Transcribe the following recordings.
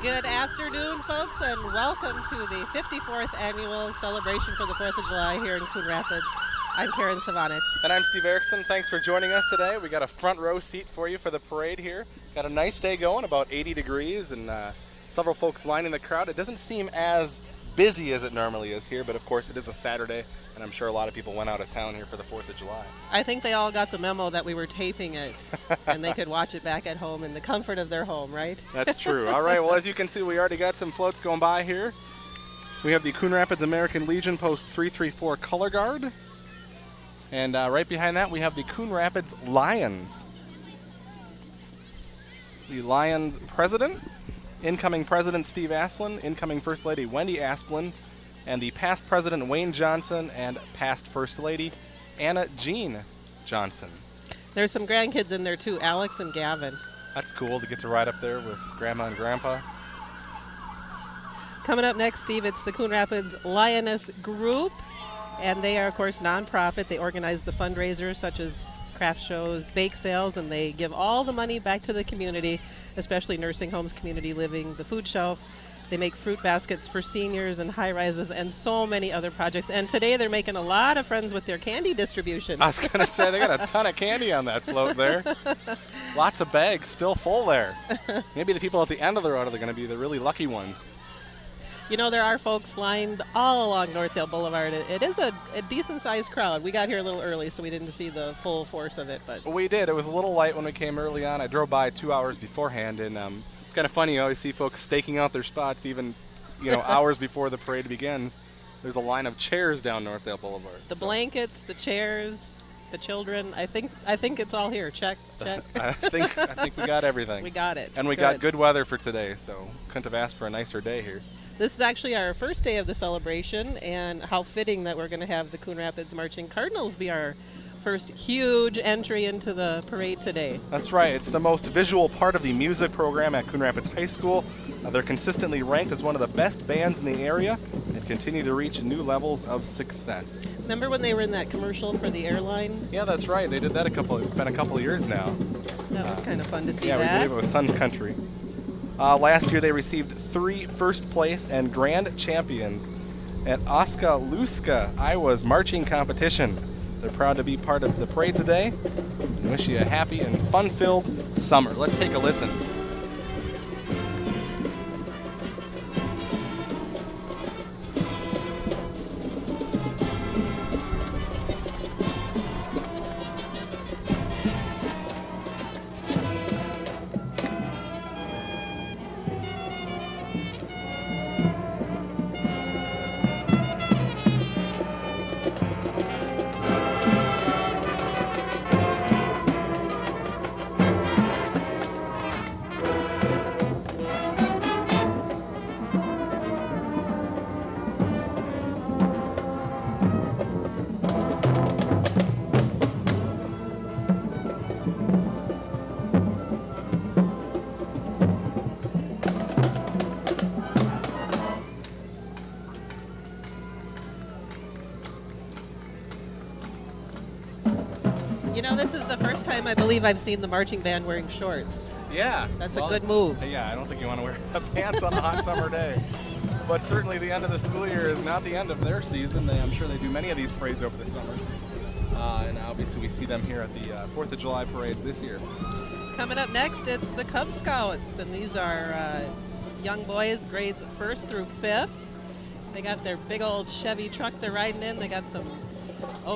Good afternoon, folks, and welcome to the 54th annual celebration for the 4th of July here in Coon Rapids. I'm Karen Savanich. And I'm Steve Erickson. Thanks for joining us today. We got a front row seat for you for the parade here. Got a nice day going, about 80 degrees, and several folks lining the crowd. It doesn't seem as busy as it normally is here, but of course it is a Saturday, and I'm sure a lot of people went out of town here for the 4th of July. I think they all got the memo that we were taping it, and they could watch it back at home in the comfort of their home, right? That's true. All right, well, as you can see, we already got some floats going by here. We have the Coon Rapids American Legion Post 334 Color Guard. And right behind that, we have the Coon Rapids Lions. The Lions president, incoming president Steve Asplin, incoming First Lady Wendy Asplin, and the past president Wayne Johnson and past First Lady Anna Jean Johnson. There's some grandkids in there too, Alex and Gavin. That's cool to get to ride up there with Grandma and Grandpa. Coming up next, Steve, it's the Coon Rapids Lioness Group, and they are, of course, nonprofit. They organize the fundraisers such as craft shows, bake sales, and they give all the money back to the community, especially nursing homes, community living, the food shelf. They make fruit baskets for seniors and high-rises and so many other projects. And today they're making a lot of friends with their candy distribution. I was going to say, they got a ton of candy on that float there. Lots of bags still full there. Maybe the people at the end of the road are going to be the really lucky ones. You know, there are folks lined all along Northdale Boulevard. It is a decent-sized crowd. We got here a little early, so we didn't see the full force of it. But we did. It was a little light when we came early on. I drove by 2 hours beforehand, and it's kind of funny. You always see folks staking out their spots even, hours before the parade begins. There's a line of chairs down Northdale Boulevard. The blankets, the chairs, the children. I think it's all here. Check. I think we got everything. We got it. And we got good weather for today, so couldn't have asked for a nicer day here. This is actually our first day of the celebration, and how fitting that we're going to have the Coon Rapids Marching Cardinals be our first huge entry into the parade today. That's right. It's the most visual part of the music program at Coon Rapids High School. They're consistently ranked as one of the best bands in the area and continue to reach new levels of success. Remember when they were in that commercial for the airline? Yeah, that's right. They did that it's been a couple of years now. That was kind of fun to see that. that. We believe it was Sun Country. Last year they received 3 first place and grand champions at Oskaloosa, Iowa's marching competition. They're proud to be part of the parade today and wish you a happy and fun-filled summer. Let's take a listen. This is the first time I believe I've seen the marching band wearing shorts. Yeah. That's a good move. Yeah, I don't think you want to wear pants on a hot summer day. But certainly the end of the school year is not the end of their season. I'm sure they do many of these parades over the summer. And obviously we see them here at the 4th of July parade this year. Coming up next, it's the Cub Scouts. And these are young boys, grades 1st through 5th. They got their big old Chevy truck they're riding in. They got some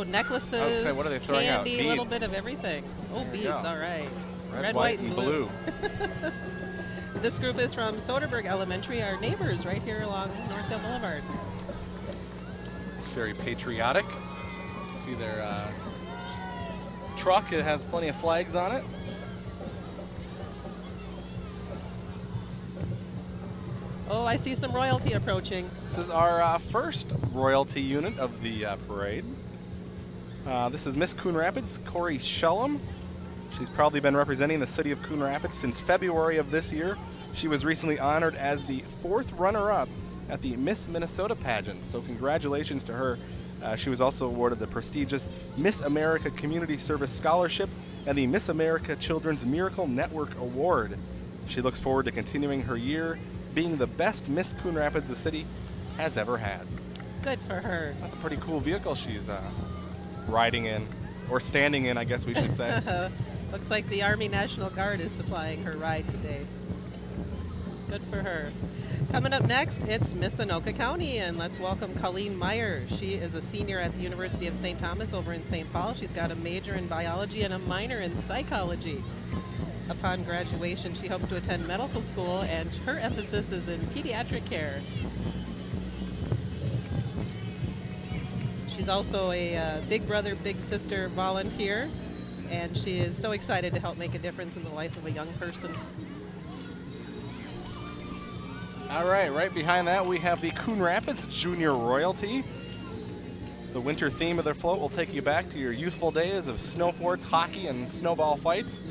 necklaces, what are they throwing candy, out? a little bit of everything. Oh, there beads, all right. Red, white, and blue. This group is from Soderberg Elementary, our neighbors right here along Northdale Boulevard. Very patriotic. See their truck. It has plenty of flags on it. Oh, I see some royalty approaching. This is our first royalty unit of the parade. This is Miss Coon Rapids, Corey Shellum. She's proudly been representing the city of Coon Rapids since February of this year. She was recently honored as the 4th runner-up at the Miss Minnesota pageant, so congratulations to her. She was also awarded the prestigious Miss America Community Service Scholarship and the Miss America Children's Miracle Network Award. She looks forward to continuing her year being the best Miss Coon Rapids the city has ever had. Good for her. That's a pretty cool vehicle she's riding in, or standing in, I guess we should say. Looks like the Army National Guard is supplying her ride today. Good for her. Coming up next, it's Miss Anoka County, and let's welcome Colleen Meyer. She is a senior at the University of St. Thomas over in St. Paul. She's got a major in biology and a minor in psychology. Upon graduation, she hopes to attend medical school, and her emphasis is in pediatric care. She's also a Big Brother, Big Sister volunteer, and she is so excited to help make a difference in the life of a young person. All right behind that we have the Coon Rapids Junior Royalty. The winter theme of their float will take you back to your youthful days of snow forts, hockey, and snowball fights.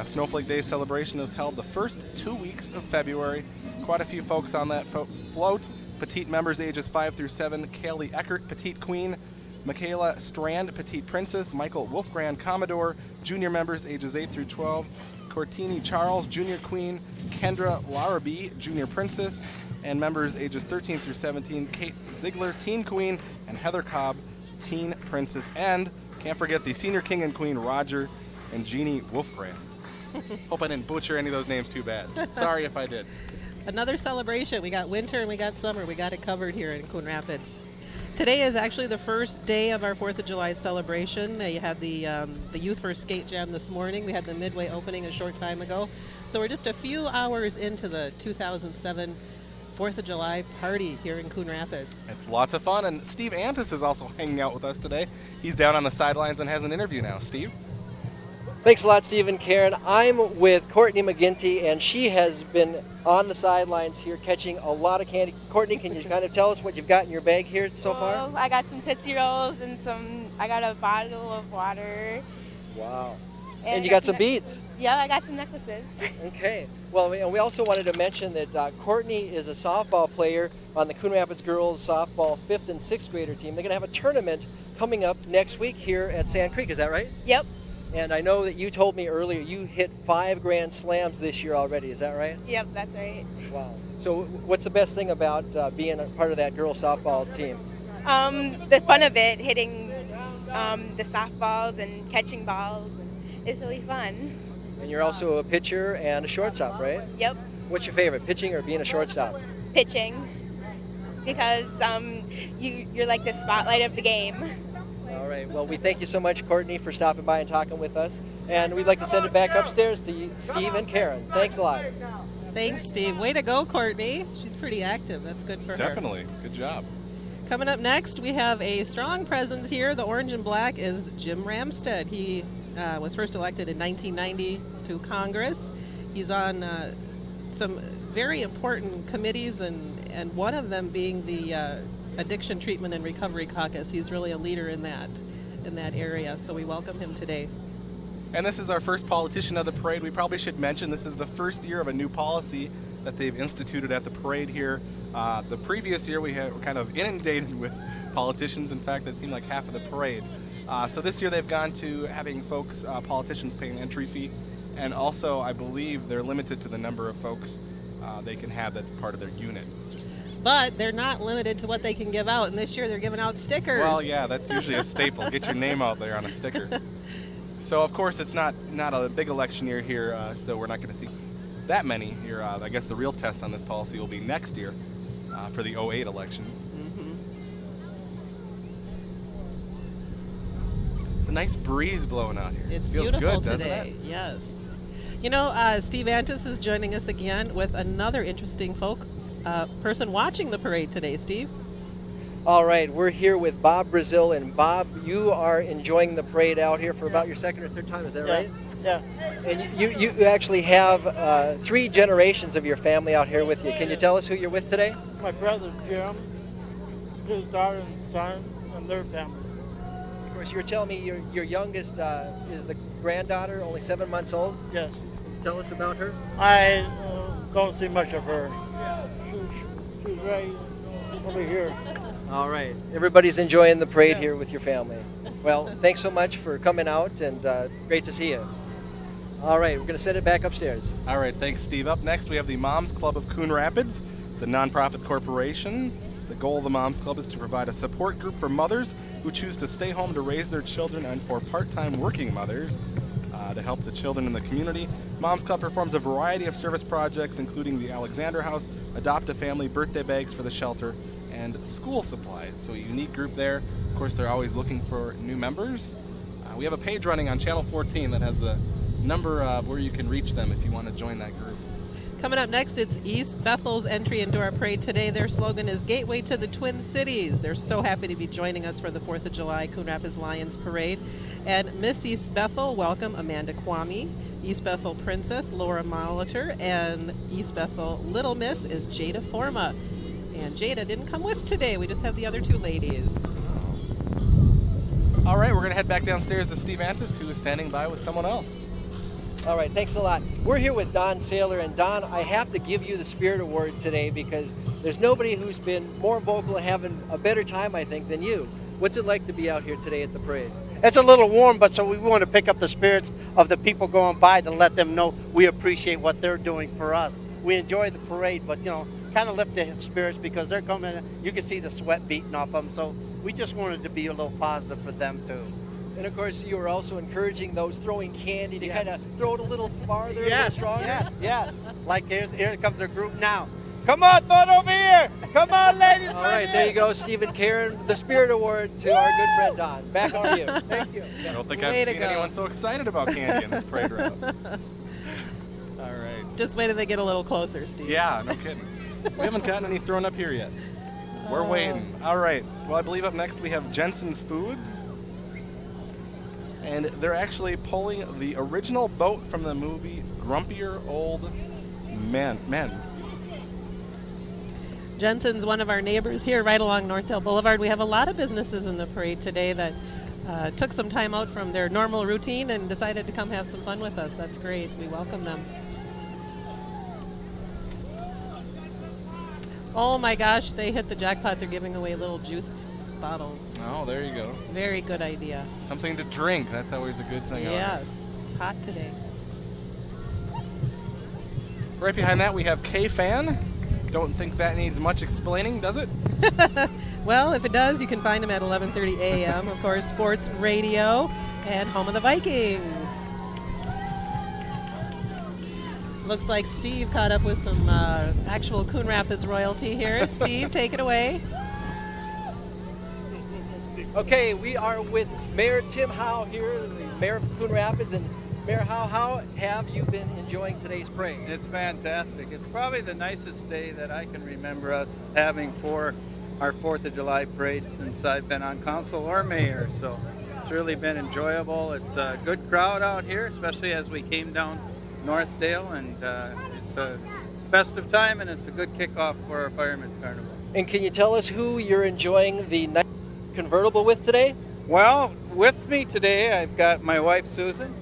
Snowflake Day celebration is held the first 2 weeks of February. Quite a few folks on that float. Petite members ages 5 through 7, Kaylee Eckert, Petite Queen, Michaela Strand, Petite Princess, Michael Wolfgrand, Commodore, junior members ages 8 through 12, Cortini Charles, Junior Queen, Kendra Larrabee, Junior Princess, and members ages 13 through 17, Kate Ziegler, Teen Queen, and Heather Cobb, Teen Princess, and can't forget the Senior King and Queen, Roger and Jeannie Wolfgrand. Hope I didn't butcher any of those names too bad. Sorry if I did. Another celebration. We got winter and we got summer. We got it covered here in Coon Rapids. Today is actually the first day of our 4th of July celebration. You had the Youth First Skate Jam this morning. We had the Midway opening a short time ago. So we're just a few hours into the 2007 4th of July party here in Coon Rapids. It's lots of fun, and Steve Antis is also hanging out with us today. He's down on the sidelines and has an interview now. Steve? Thanks a lot, Steve and Karen. I'm with Courtney McGinty, and she has been on the sidelines here catching a lot of candy. Courtney, can you kind of tell us what you've got in your bag here so far? I got some Tootsie Rolls and I got a bottle of water. Wow. And you got some beads. Yeah, I got some necklaces. Okay. Well, we also wanted to mention that Courtney is a softball player on the Coon Rapids girls softball 5th and 6th grader team. They're going to have a tournament coming up next week here at Sand Creek. Is that right? Yep. And I know that you told me earlier you hit 5 grand slams this year already. Is that right? Yep, that's right. Wow. So what's the best thing about being a part of that girls softball team? The fun of it, hitting the softballs and catching balls. It's really fun. And you're also a pitcher and a shortstop, right? Yep. What's your favorite, pitching or being a shortstop? Pitching, because you're like the spotlight of the game. All right. Well, we thank you so much, Courtney, for stopping by and talking with us. And we'd like to send it back upstairs to Steve and Karen. Thanks a lot. Thanks, Steve. Way to go, Courtney. She's pretty active. That's good for her. Definitely. Good job. Coming up next, we have a strong presence here. The orange and black is Jim Ramstead. He was first elected in 1990 to Congress. He's on some very important committees, and one of them being the Addiction Treatment and Recovery Caucus. He's really a leader in that area, so we welcome him today. And this is our first politician of the parade. We probably should mention this is the first year of a new policy that they've instituted at the parade here. The previous year we were kind of inundated with politicians. In fact, that seemed like half of the parade. So this year they've gone to having folks, politicians, pay an entry fee, and also I believe they're limited to the number of folks they can have that's part of their unit. But they're not limited to what they can give out, and this year they're giving out stickers. Well, yeah, that's usually a staple. Get your name out there on a sticker. So, of course, it's not a big election year here, so we're not going to see that many here. I guess the real test on this policy will be next year for the 08 elections. Mm-hmm. It's a nice breeze blowing out here. It's Feels beautiful good, today. doesn't it? Yes. You know, Steve Antis is joining us again with another interesting person watching the parade today. Steve? All right, we're here with Bob Brazil, and Bob, you are enjoying the parade out here for about your second or third time, is that right? Yeah. And you actually have 3 generations of your family out here with you. Can you tell us who you're with today? My brother Jim, his daughter and son, and their family. Of course, you were telling me your youngest is the granddaughter, only 7 months old. Yes. Tell us about her. I don't see much of her. She's right over here. All right. Everybody's enjoying the parade here with your family. Well, thanks so much for coming out, and great to see you. All right, we're going to send it back upstairs. All right, thanks, Steve. Up next, we have the Moms Club of Coon Rapids. It's a nonprofit corporation. The goal of the Moms Club is to provide a support group for mothers who choose to stay home to raise their children and for part-time working mothers to help the children in the community. Moms Club performs a variety of service projects, including the Alexander House, Adopt a Family, birthday bags for the shelter, and school supplies. So a unique group there. Of course, they're always looking for new members. We have a page running on Channel 14 that has the number of where you can reach them if you want to join that group. Coming up next, it's East Bethel's entry into our parade today. Their slogan is Gateway to the Twin Cities. They're so happy to be joining us for the 4th of July Coon Rapids Lions Parade. And Miss East Bethel, welcome Amanda Kwame. East Bethel Princess, Laura Molitor. And East Bethel Little Miss is Jada Forma. And Jada didn't come with today. We just have the other two ladies. All right, we're going to head back downstairs to Steve Antis, who is standing by with someone else. All right, thanks a lot. We're here with Don Saylor, and Don, I have to give you the Spirit Award today because there's nobody who's been more vocal and having a better time, I think, than you. What's it like to be out here today at the parade? It's a little warm, but so we want to pick up the spirits of the people going by to let them know we appreciate what they're doing for us. We enjoy the parade, but, kind of lift their spirits because they're coming. You can see the sweat beating off them, so we just wanted to be a little positive for them, too. And of course, you were also encouraging those throwing candy to kind of throw it a little farther, a little stronger. Yeah. Like here comes their group now. Come on, throw it over here. Come on, ladies. All right, there you go, Stephen Karen, the Spirit Award to our good friend Don. Back on you. Thank you. I don't think Way I've to seen go. anyone so excited about candy in this parade route. All right. Just wait till they get a little closer, Steve. Yeah, no kidding. We haven't gotten any thrown up here yet. We're waiting. All right. Well, I believe up next we have Jensen's Foods. And they're actually pulling the original boat from the movie Grumpier Old Men. Jensen's one of our neighbors here right along Northdale Boulevard. We have a lot of businesses in the parade today that took some time out from their normal routine and decided to come have some fun with us. That's great. We welcome them. Oh my gosh, they hit the jackpot. They're giving away little juice bottles. Oh, there you go. Very good idea. Something to drink. That's always a good thing. Yes, it's hot today. Right behind that we have K-Fan. Don't think that needs much explaining, does it? Well, if it does, you can find them at 11:30 a.m. Of course, sports radio and home of the Vikings. Looks like Steve caught up with some actual Coon Rapids royalty here. Steve, take it away. Okay, we are with Mayor Tim Howe here, the mayor of Coon Rapids. And Mayor Howe, how have you been enjoying today's parade? It's fantastic. It's probably the nicest day that I can remember us having for our 4th of July parade since I've been on council or mayor. So it's really been enjoyable. It's a good crowd out here, especially as we came down Northdale, and it's a festive time and it's a good kickoff for our Fireman's Carnival. And can you tell us who you're enjoying the nice convertible with today? Well, with me today I've got my wife Susan,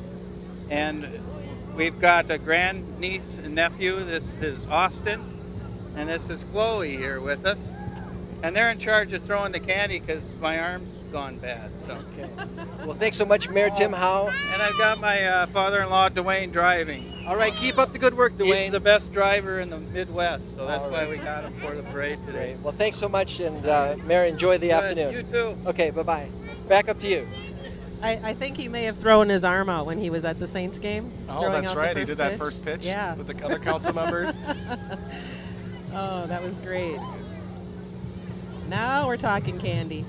and we've got a grandniece and nephew. This is Austin, and this is Chloe here with us. And they're in charge of throwing the candy because my arm's gone bad. So. Okay. Well, thanks so much, Mayor Tim Howe. And I've got my father-in-law Dwayne driving. All right, keep up the good work, Dwayne. He's the best driver in the Midwest, so that's All why right. we got him for the parade today. Great. Well, thanks so much, and Mayor, enjoy the Good. afternoon. You too. Okay, bye-bye. Back up to you. I think he may have thrown his arm out when he was at the Saints game. Oh, throwing that's out the right. He first did that pitch. first pitch Yeah. with the other council members. Oh, that was great. Now we're talking candy.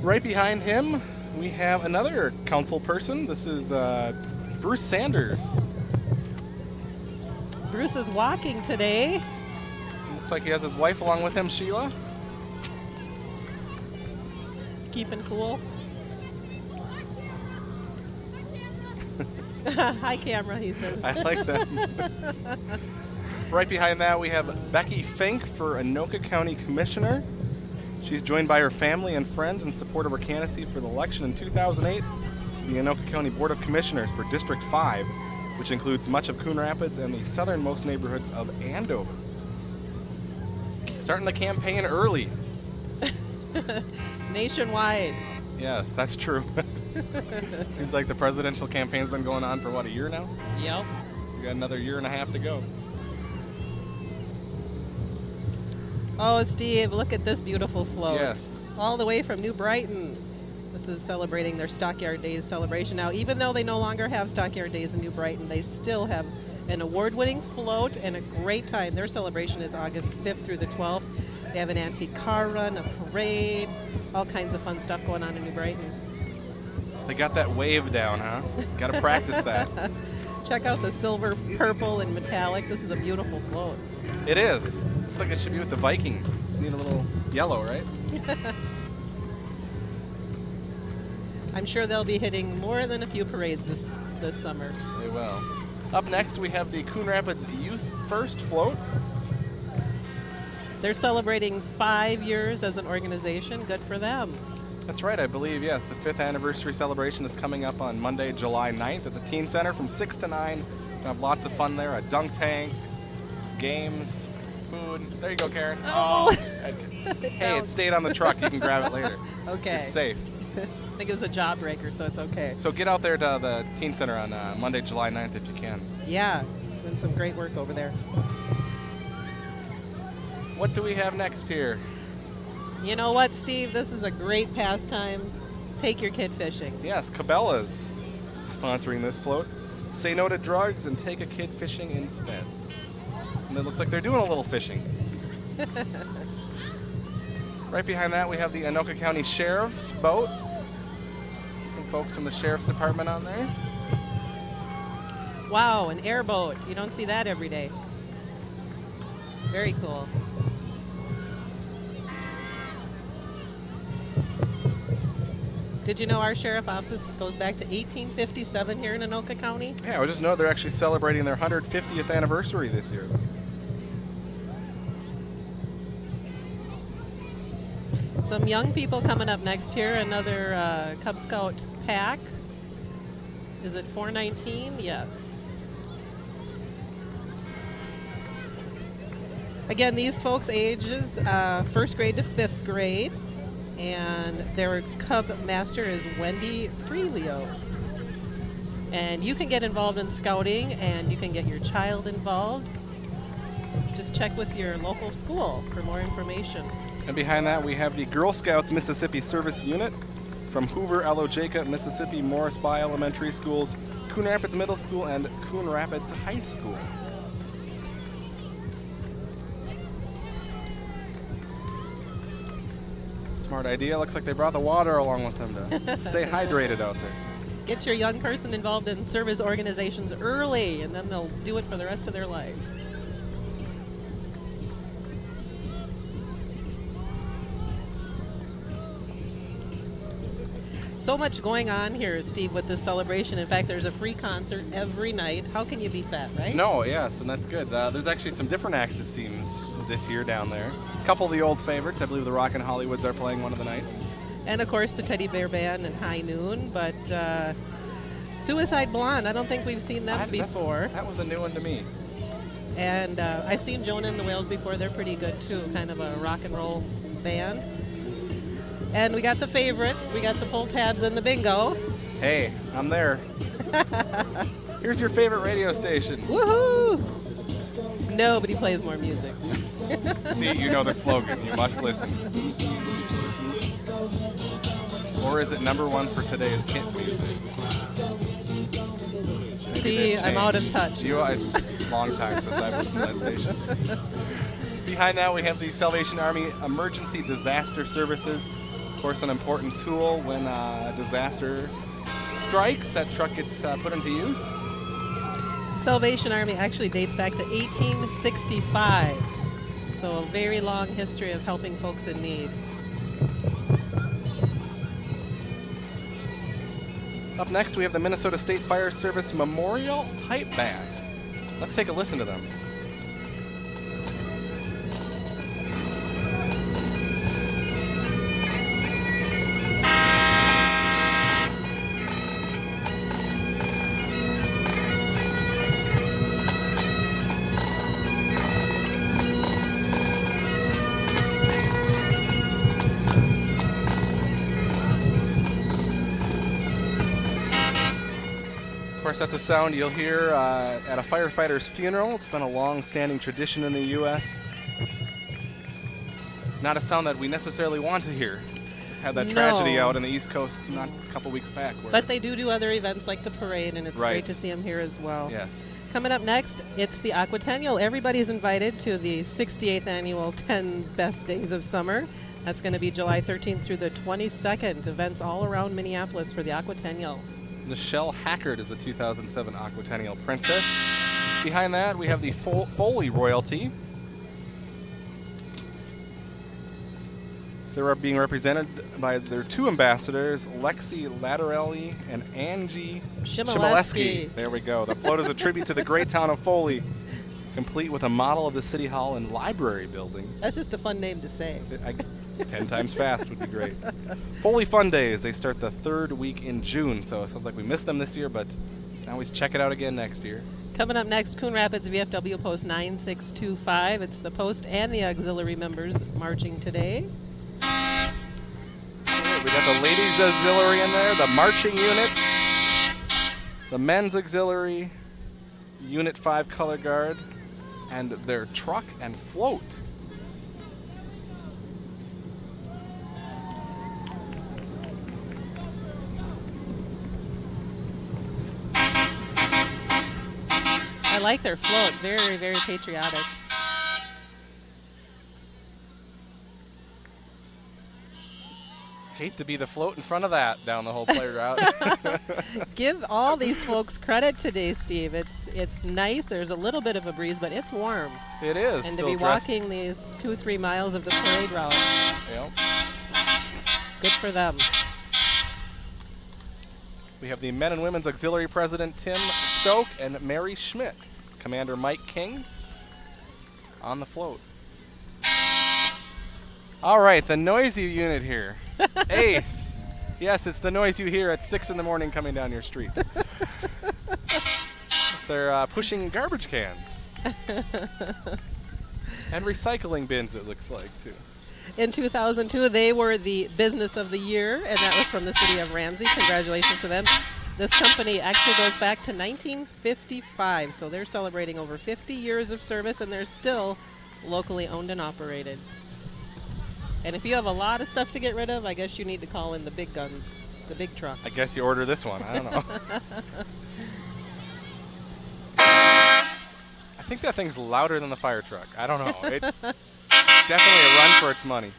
Right behind him, we have another council person. This is Bruce Sanders. Bruce is walking today. Looks like he has his wife along with him, Sheila. Keeping cool. Hi, camera, he says. I like that. Right behind that, we have Becky Fink for Anoka County Commissioner. She's joined by her family and friends in support of her candidacy for the election in 2008 to the Anoka County Board of Commissioners for District 5, which includes much of Coon Rapids and the southernmost neighborhoods of Andover. Starting the campaign early. Nationwide. Yes, that's true. Seems like the presidential campaign's been going on for, what, a year now? Yep. We got another year and a half to go. Oh, Steve, look at this beautiful float. Yes. All the way from New Brighton. This is celebrating their Stockyard Days celebration. Now, even though they no longer have Stockyard Days in New Brighton, they still have an award-winning float and a great time. Their celebration is August 5th through the 12th. They have an antique car run, a parade, all kinds of fun stuff going on in New Brighton. They got that wave down, huh? Got to practice that. Check out the silver, purple, and metallic. This is a beautiful float. It is. Looks like it should be with the Vikings. Just need a little yellow, right? I'm sure they'll be hitting more than a few parades this summer. They will. Up next, we have the Coon Rapids Youth First Float. They're celebrating 5 years as an organization. Good for them. That's right, I believe, yes. The 5th anniversary celebration is coming up on Monday, July 9th at the Teen Center from 6 to 9. We'll have lots of fun there, a dunk tank, games, food. There you go, Karen. Oh! Hey, it stayed on the truck. You can grab it later. Okay. It's safe. I think it was a job breaker, so it's okay. So get out there to the Teen Center on Monday, July 9th if you can. Yeah, doing some great work over there. What do we have next here? You know what, Steve? This is a great pastime. Take your kid fishing. Yes, Cabela's sponsoring this float. Say no to drugs and take a kid fishing instead. And it looks like they're doing a little fishing. Right behind that, we have the Anoka County Sheriff's boat. Some folks from the Sheriff's Department on there. Wow, an airboat. You don't see that every day. Very cool. Did you know our sheriff office goes back to 1857 here in Anoka County? Yeah, I just know they're actually celebrating their 150th anniversary this year. Some young people coming up next here. Another Cub Scout pack. Is it 419? Yes. Again, these folks' ages 1st grade to 5th grade. And their Cub Master is Wendy Prelio. And you can get involved in scouting and you can get your child involved. Just check with your local school for more information. And behind that, we have the Girl Scouts Mississippi Service Unit from Hoover, Alojaca, Mississippi, Morris Bay Elementary Schools, Coon Rapids Middle School, and Coon Rapids High School. Smart idea. Looks like they brought the water along with them to stay hydrated out there. Get your young person involved in service organizations early, and then they'll do it for the rest of their life. So much going on here, Steve, with this celebration. In fact, there's a free concert every night. How can you beat that, right? No, yes, and that's good. There's actually some different acts, it seems, this year down there. A couple of the old favorites. I believe the Rockin' Hollywoods are playing one of the nights. And, of course, the Teddy Bear Band and High Noon. But Suicide Blonde, I don't think we've seen them before. That was a new one to me. And I've seen Jonah and the Whales before. They're pretty good, too. Kind of a rock and roll band. And we got the favorites. We got the pull tabs and the bingo. Hey, I'm there. Here's your favorite radio station. Woohoo! Nobody plays more music. See, you know the slogan. You must listen. Or is it #1 for today's hit music? Maybe See, I'm out of touch. It's a long time since I've listened to that station. Behind that, we have the Salvation Army Emergency Disaster Services. Of course, an important tool when a disaster strikes. That truck gets put into use. Salvation Army actually dates back to 1865. So a very long history of helping folks in need. Up next, we have the Minnesota State Fire Service Memorial Pipe Band. Let's take a listen to them. that's a sound you'll hear at a firefighter's funeral. It's been a long-standing tradition in the U.S. Not a sound that we necessarily want to hear. Just had that tragedy out on the East Coast not a couple weeks back. But they do other events like the parade, and it's great to see them here as well. Yes. Coming up next, it's the Aquatennial. Everybody's invited to the 68th annual 10 Best Days of Summer. That's going to be July 13th through the 22nd. Events all around Minneapolis for the Aquatennial. Michelle Hackard is the 2007 Aquatennial Princess. Behind that, we have the Foley royalty. They're being represented by their two ambassadors, Lexi Latarelli and Angie Shimoleski. There we go. The float is a tribute to the great town of Foley, complete with a model of the City Hall and Library building. That's just a fun name to say. 10 times fast would be great. Foley Fun Days, they start the third week in June, so it sounds like we missed them this year, but you can always check it out again next year. Coming up next, Coon Rapids VFW Post 9625. It's the Post and the auxiliary members marching today. We got the ladies auxiliary in there, the marching unit, the men's auxiliary, Unit 5 color guard, and their truck and float. I like their float. Very, very patriotic. Hate to be the float in front of that down the whole play route. Give all these folks credit today, Steve. It's nice. There's a little bit of a breeze, but it's warm. It is. And to be walking these 2-3 miles of the parade route. Yep. Good for them. We have the men and women's auxiliary president, Tim Stoke, and Mary Schmidt. Commander Mike King on the float. All right, the noisy unit here. Ace. Yes, it's the noise you hear at 6 in the morning coming down your street. They're pushing garbage cans. And recycling bins, it looks like, too. In 2002, they were the Business of the Year, and that was from the city of Ramsey. Congratulations to them. This company actually goes back to 1955, so they're celebrating over 50 years of service, and they're still locally owned and operated. And if you have a lot of stuff to get rid of, I guess you need to call in the big guns, the big truck. I guess you order this one. I don't know. I think that thing's louder than the fire truck. I don't know. It's definitely a run for its money.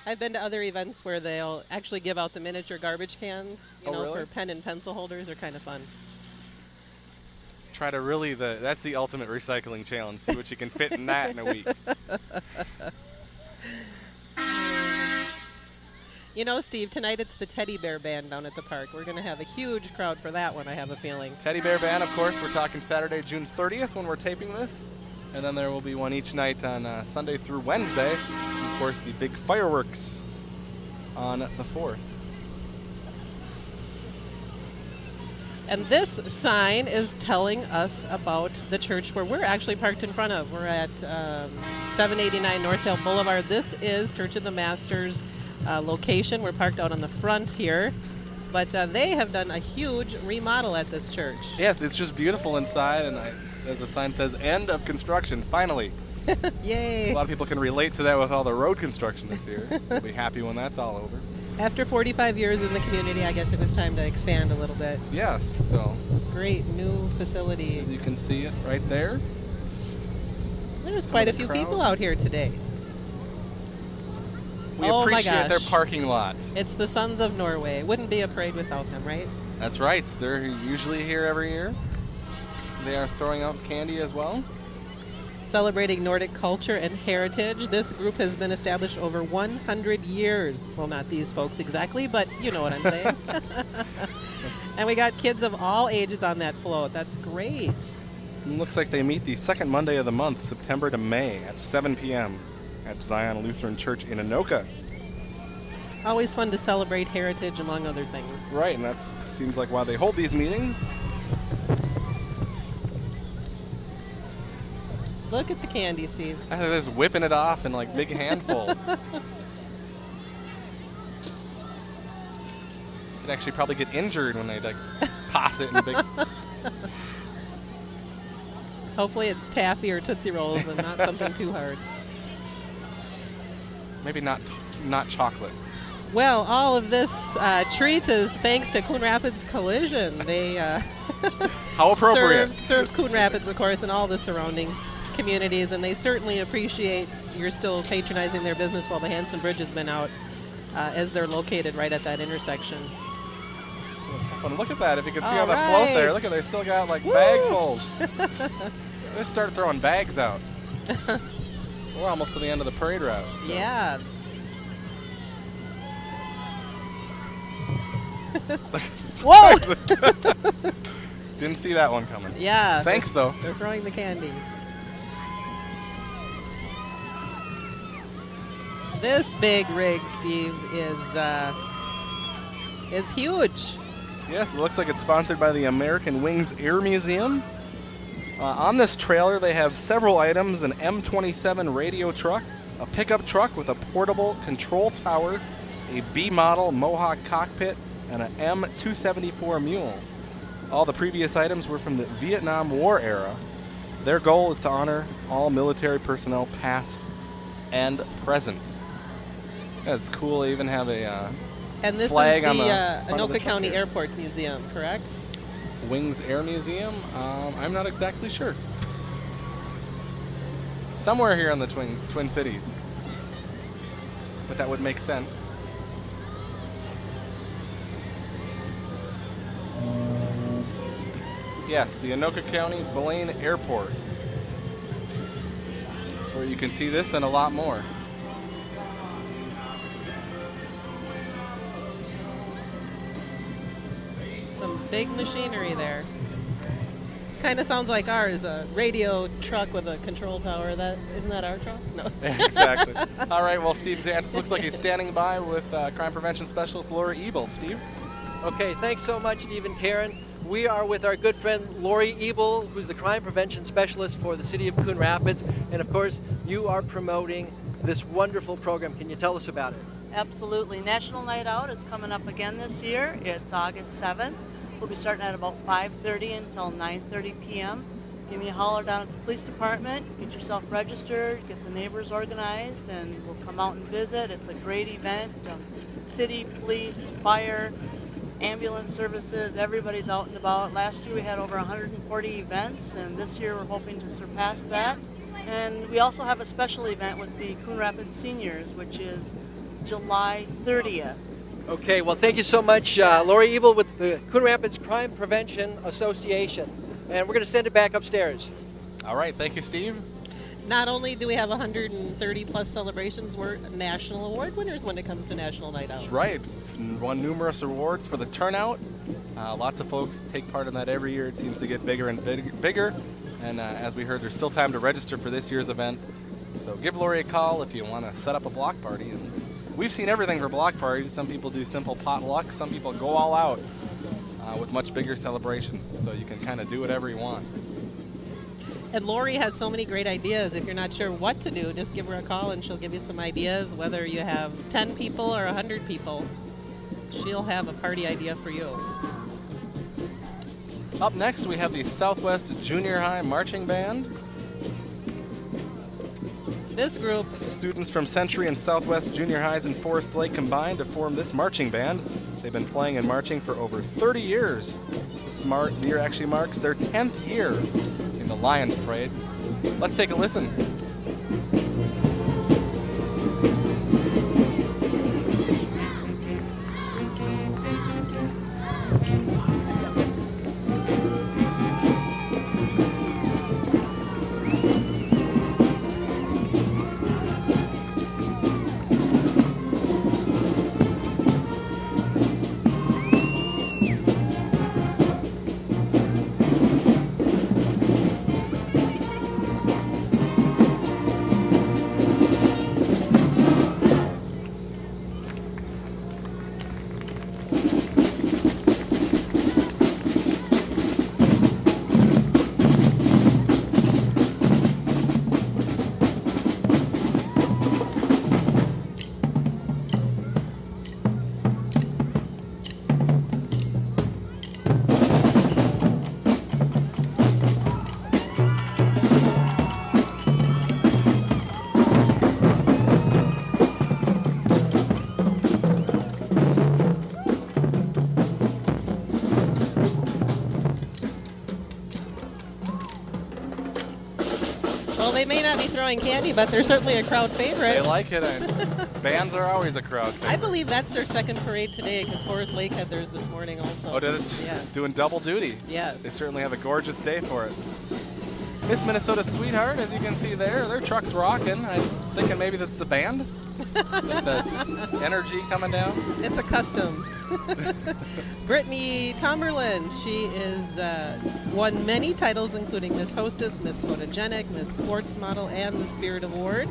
I've been to other events where they'll actually give out the miniature garbage cans, really? for pen and pencil holders. They're kind of fun. Try to really, that's the ultimate recycling challenge. See what you can fit in that in a week. Steve, tonight it's the Teddy Bear Band down at the park. We're going to have a huge crowd for that one, I have a feeling. Teddy Bear Band, of course, we're talking Saturday, June 30th when we're taping this. And then there will be one each night on Sunday through Wednesday. And of course, the big fireworks on the 4th. And this sign is telling us about the church where we're actually parked in front of. We're at 789 Northdale Boulevard. This is Church of the Masters location. We're parked out on the front here. But they have done a huge remodel at this church. Yes, it's just beautiful inside. And as the sign says, end of construction, finally. Yay. A lot of people can relate to that with all the road construction this year. We'll be happy when that's all over. After 45 years in the community, I guess it was time to expand a little bit. Yes, so. Great new facility. As you can see it right there. There's quite a few people out here today. We appreciate their parking lot. It's the Sons of Norway. Wouldn't be a parade without them, right? That's right. They're usually here every year. They are throwing out candy as well. Celebrating Nordic culture and heritage. This group has been established over 100 years. Well, not these folks exactly, but you know what I'm saying. And we got kids of all ages on that float. That's great. It looks like they meet the second Monday of the month, September to May, at 7 p.m. at Zion Lutheran Church in Anoka. Always fun to celebrate heritage, among other things. Right, and that seems like why they hold these meetings. Look at the candy, Steve. They're just whipping it off in like big handful. You'd actually probably get injured when they like toss it in big. Hopefully it's taffy or Tootsie Rolls and not something too hard. Maybe not chocolate. Well, all of this treats is thanks to Coon Rapids Collision. They How appropriate. serve Coon Rapids, of course, and all the surrounding communities, and they certainly appreciate you're still patronizing their business while the Hanson Bridge has been out, as they're located right at that intersection. Let's have fun. Look at that. If you can see All on the float there, right. look at they still got like Woo! bagfuls. Let's start throwing bags out. We're almost to the end of the parade route. So. Yeah. Whoa! Didn't see that one coming. Yeah. Thanks, though. They're throwing the candy. This big rig, Steve, is huge. Yes, it looks like it's sponsored by the American Wings Air Museum. On this trailer, they have several items: an M27 radio truck, a pickup truck with a portable control tower, a B model Mohawk cockpit, and an M274 mule. All the previous items were from the Vietnam War era. Their goal is to honor all military personnel past and present. That's cool. They even have a And this flag is on the the front of the Anoka truck County here. Airport Museum, correct? Wings Air Museum. I'm not exactly sure. Somewhere here in the Twin Cities. But that would make sense. Yes, the Anoka County Blaine Airport. That's where you can see this and a lot more. Some big machinery there. Kind of sounds like ours, a radio truck with a control tower. Isn't that our truck? No. Exactly. All right, well, Steve Dantis looks like he's standing by with crime prevention specialist Laura Ebel. Steve? Okay, thanks so much, Steve and Karen. We are with our good friend Lori Ebel, who's the crime prevention specialist for the city of Coon Rapids. And of course, you are promoting this wonderful program. Can you tell us about it? Absolutely. National Night Out is coming up again this year. It's August 7th. We'll be starting at about 5:30 until 9:30 p.m. Give me a holler down at the police department. Get yourself registered, get the neighbors organized, and we'll come out and visit. It's a great event. City, police, fire, ambulance services, everybody's out and about. Last year we had over 140 events, and this year we're hoping to surpass that. And we also have a special event with the Coon Rapids Seniors, which is July 30th. Okay, well, thank you so much, Lori Ebel with the Coon Rapids Crime Prevention Association. And we're going to send it back upstairs. All right, thank you, Steve. Not only do we have 130 plus celebrations, we're national award winners when it comes to National Night Out. That's right. Won numerous awards for the turnout. Lots of folks take part in that every year. It seems to get bigger and bigger. And as we heard, there's still time to register for this year's event. So give Lori a call if you want to set up a block party. And we've seen everything for block parties. Some people do simple potluck. Some people go all out with much bigger celebrations. So you can kind of do whatever you want. And Lori has so many great ideas. If you're not sure what to do, just give her a call and she'll give you some ideas, whether you have 10 people or 100 people. She'll have a party idea for you. Up next, we have the Southwest Junior High Marching Band. This group, Students from Century and Southwest Junior Highs in Forest Lake combined to form this marching band. They've been playing and marching for over 30 years. This year actually marks their 10th year in the Lions Parade. Let's take a listen. Well, they may not be throwing candy, but they're certainly a crowd favorite. They like it, and bands are always a crowd favorite. I believe that's their second parade today because Forest Lake had theirs this morning also. Oh, did it? Yes. Doing double duty. Yes. They certainly have a gorgeous day for it. Miss Minnesota Sweetheart, as you can see there, their truck's rocking. I'm thinking maybe that's the band. The energy coming down. It's a custom. Brittany Tomberlin, she is won many titles, including Miss Hostess, Miss Photogenic, Miss Sports Model, and the Spirit Award.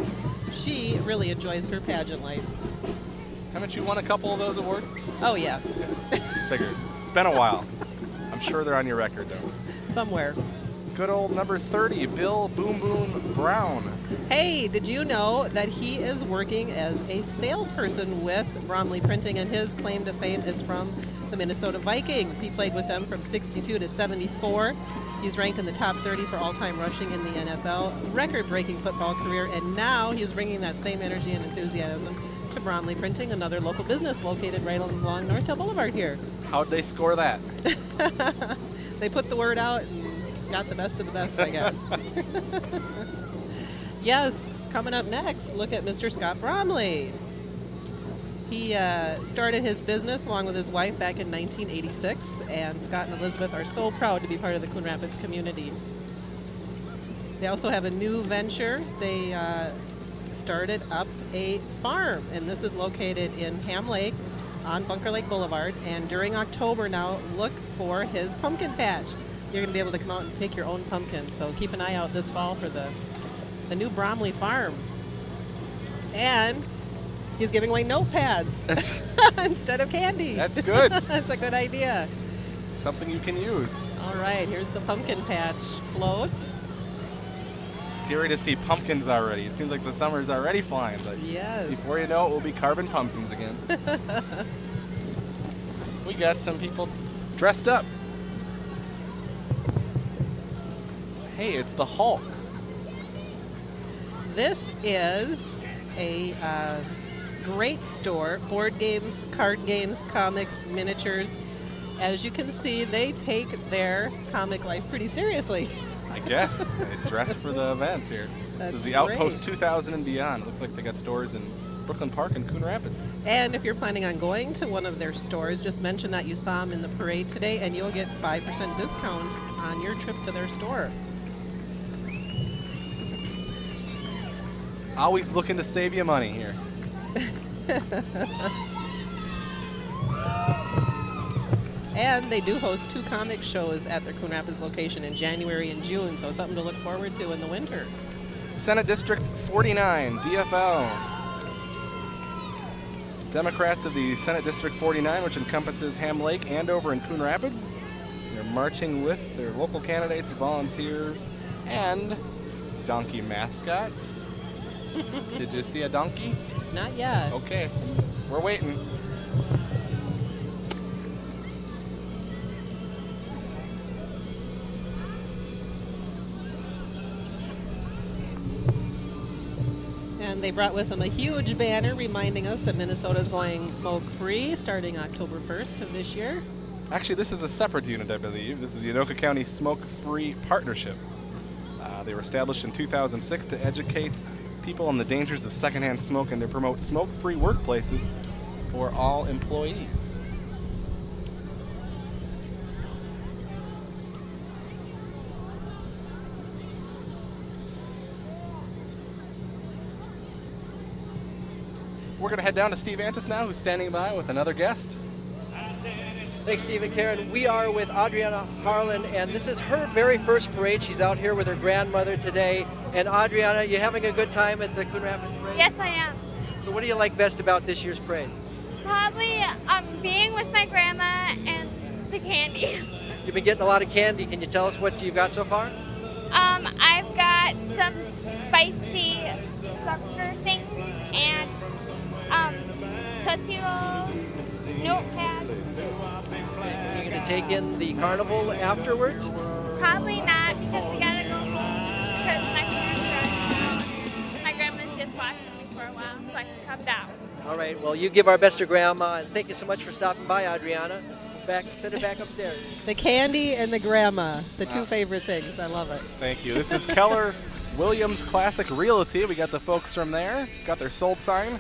She really enjoys her pageant life. Haven't you won a couple of those awards? Oh, yes. Figured. It's been a while. I'm sure they're on your record, though. Somewhere. Good old number 30, Bill Boom Boom Brown. Hey, did you know that he is working as a salesperson with Bromley Printing, and his claim to fame is from the Minnesota Vikings. He played with them from 62 to 74. He's ranked in the top 30 for all-time rushing in the NFL, record-breaking football career, and now he's bringing that same energy and enthusiasm to Bromley Printing, another local business located right along Northtail Boulevard here. How'd they score that? They put the word out and got the best of the best, I guess. Yes, coming up next, look at Mr. Scott Bromley. He started his business along with his wife back in 1986, and Scott and Elizabeth are so proud to be part of the Coon Rapids community. They also have a new venture. They started up a farm, and this is located in Ham Lake on Bunker Lake Boulevard, and during October now, look for his pumpkin patch. You're going to be able to come out and pick your own pumpkin, so keep an eye out this fall for the new Bromley farm. And he's giving away notepads instead of candy. That's good. That's a good idea. Something you can use. All right, here's the pumpkin patch float. Scary to see pumpkins already. It seems like the summer's already flying, but Yes. before you know it, we'll be carving pumpkins again. We got some people dressed up. Hey, it's the Hulk. This is a great store. Board games, card games, comics, miniatures. As you can see, they take their comic life pretty seriously. I guess. They dressed for the event here. That's This is the great. Outpost 2000 and beyond. Looks like they got stores in Brooklyn Park and Coon Rapids. And if you're planning on going to one of their stores, just mention that you saw them in the parade today, and you'll get 5% discount on your trip to their store. Always looking to save you money here. And they do host 2 comic shows at their Coon Rapids location in January and June, so something to look forward to in the winter. Senate District 49, DFL. Democrats of the Senate District 49, which encompasses Ham Lake, Andover, and Coon Rapids. They're marching with their local candidates, volunteers, and donkey mascots. Did you see a donkey? Not yet. Okay, we're waiting. And they brought with them a huge banner reminding us that Minnesota is going smoke-free starting October 1st of this year. Actually, this is a separate unit, I believe. This is the Anoka County Smoke-Free Partnership. They were established in 2006 to educate people on the dangers of secondhand smoke and to promote smoke-free workplaces for all employees. We're going to head down to Steve Antis now, who's standing by with another guest. Thanks, Steve and Karen. We are with Adriana Harlan, and this is her very first parade. She's out here with her grandmother today. And Adriana, you having a good time at the Coon Rapids Parade? Yes, I am. So what do you like best about this year's parade? Probably being with my grandma and the candy. You've been getting a lot of candy. Can you tell us what you've got so far? I've got some spicy sucker things and Tootsie Rolls, notepads. Are you going to take in the carnival afterwards? Probably not because we gotta go home because my parents are. My grandma's just watching me for a while so I can come down. All right. Well, you give our best to Grandma, and thank you so much for stopping by, Adriana. Send it back upstairs. The candy and the grandma, the 2 favorite things. I love it. Thank you. This is Keller Williams Classic Realty. We got the folks from there. Got their sold sign.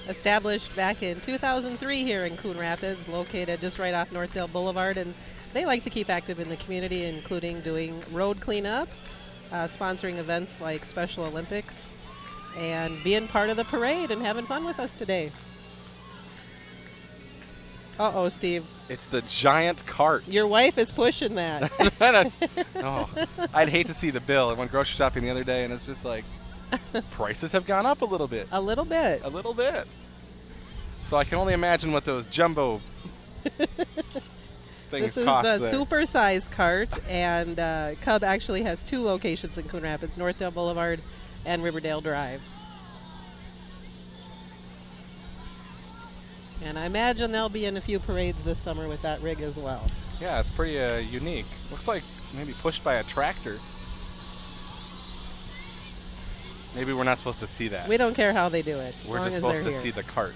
Established back in 2003 here in Coon Rapids, located just right off Northdale Boulevard, and they like to keep active in the community, including doing road cleanup, sponsoring events like Special Olympics, and being part of the parade and having fun with us today. Uh-oh, Steve. It's the giant cart. Your wife is pushing that. Oh, I'd hate to see the bill. I went grocery shopping the other day, and it's just like, prices have gone up a little bit. A little bit. A little bit. So I can only imagine what those jumbo things This is cost the there. super-sized cart, and Cub actually has 2 locations in Coon Rapids, Northdale Boulevard and Riverdale Drive. And I imagine they'll be in a few parades this summer with that rig as well. Yeah, it's pretty unique. Looks like maybe pushed by a tractor. Maybe we're not supposed to see that. We don't care how they do it, as We're long just as supposed they're to here. see the cart.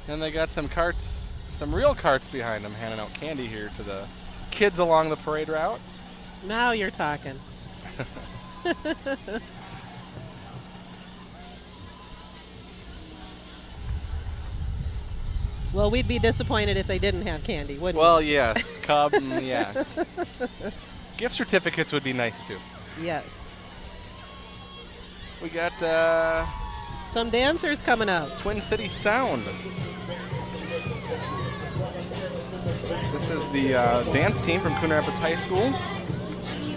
And they got some carts, some real carts behind them, handing out candy here to the kids along the parade route. Now you're talking. Well, we'd be disappointed if they didn't have candy, wouldn't Well, yes, Cub, yeah. Gift certificates would be nice too. we? Yes. We got Some dancers coming up. Twin City Sound. This is the dance team from Coon Rapids High School.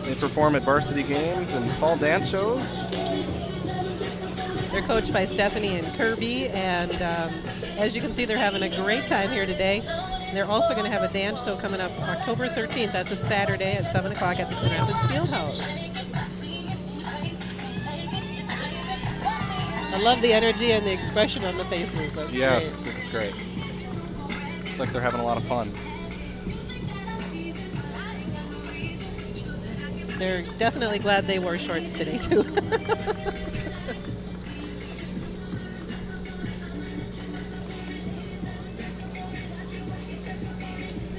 They perform at varsity games and fall dance shows. They're coached by Stephanie and Kirby, and as you can see, they're having a great time here today. They're also going to have a dance show coming up October 13th. That's a Saturday at 7 o'clock at the Coon Rapids Fieldhouse. I love the energy and the expression on the faces. That's Yes, great. it's great. Looks like they're having a lot of fun. They're definitely glad they wore shorts today, too.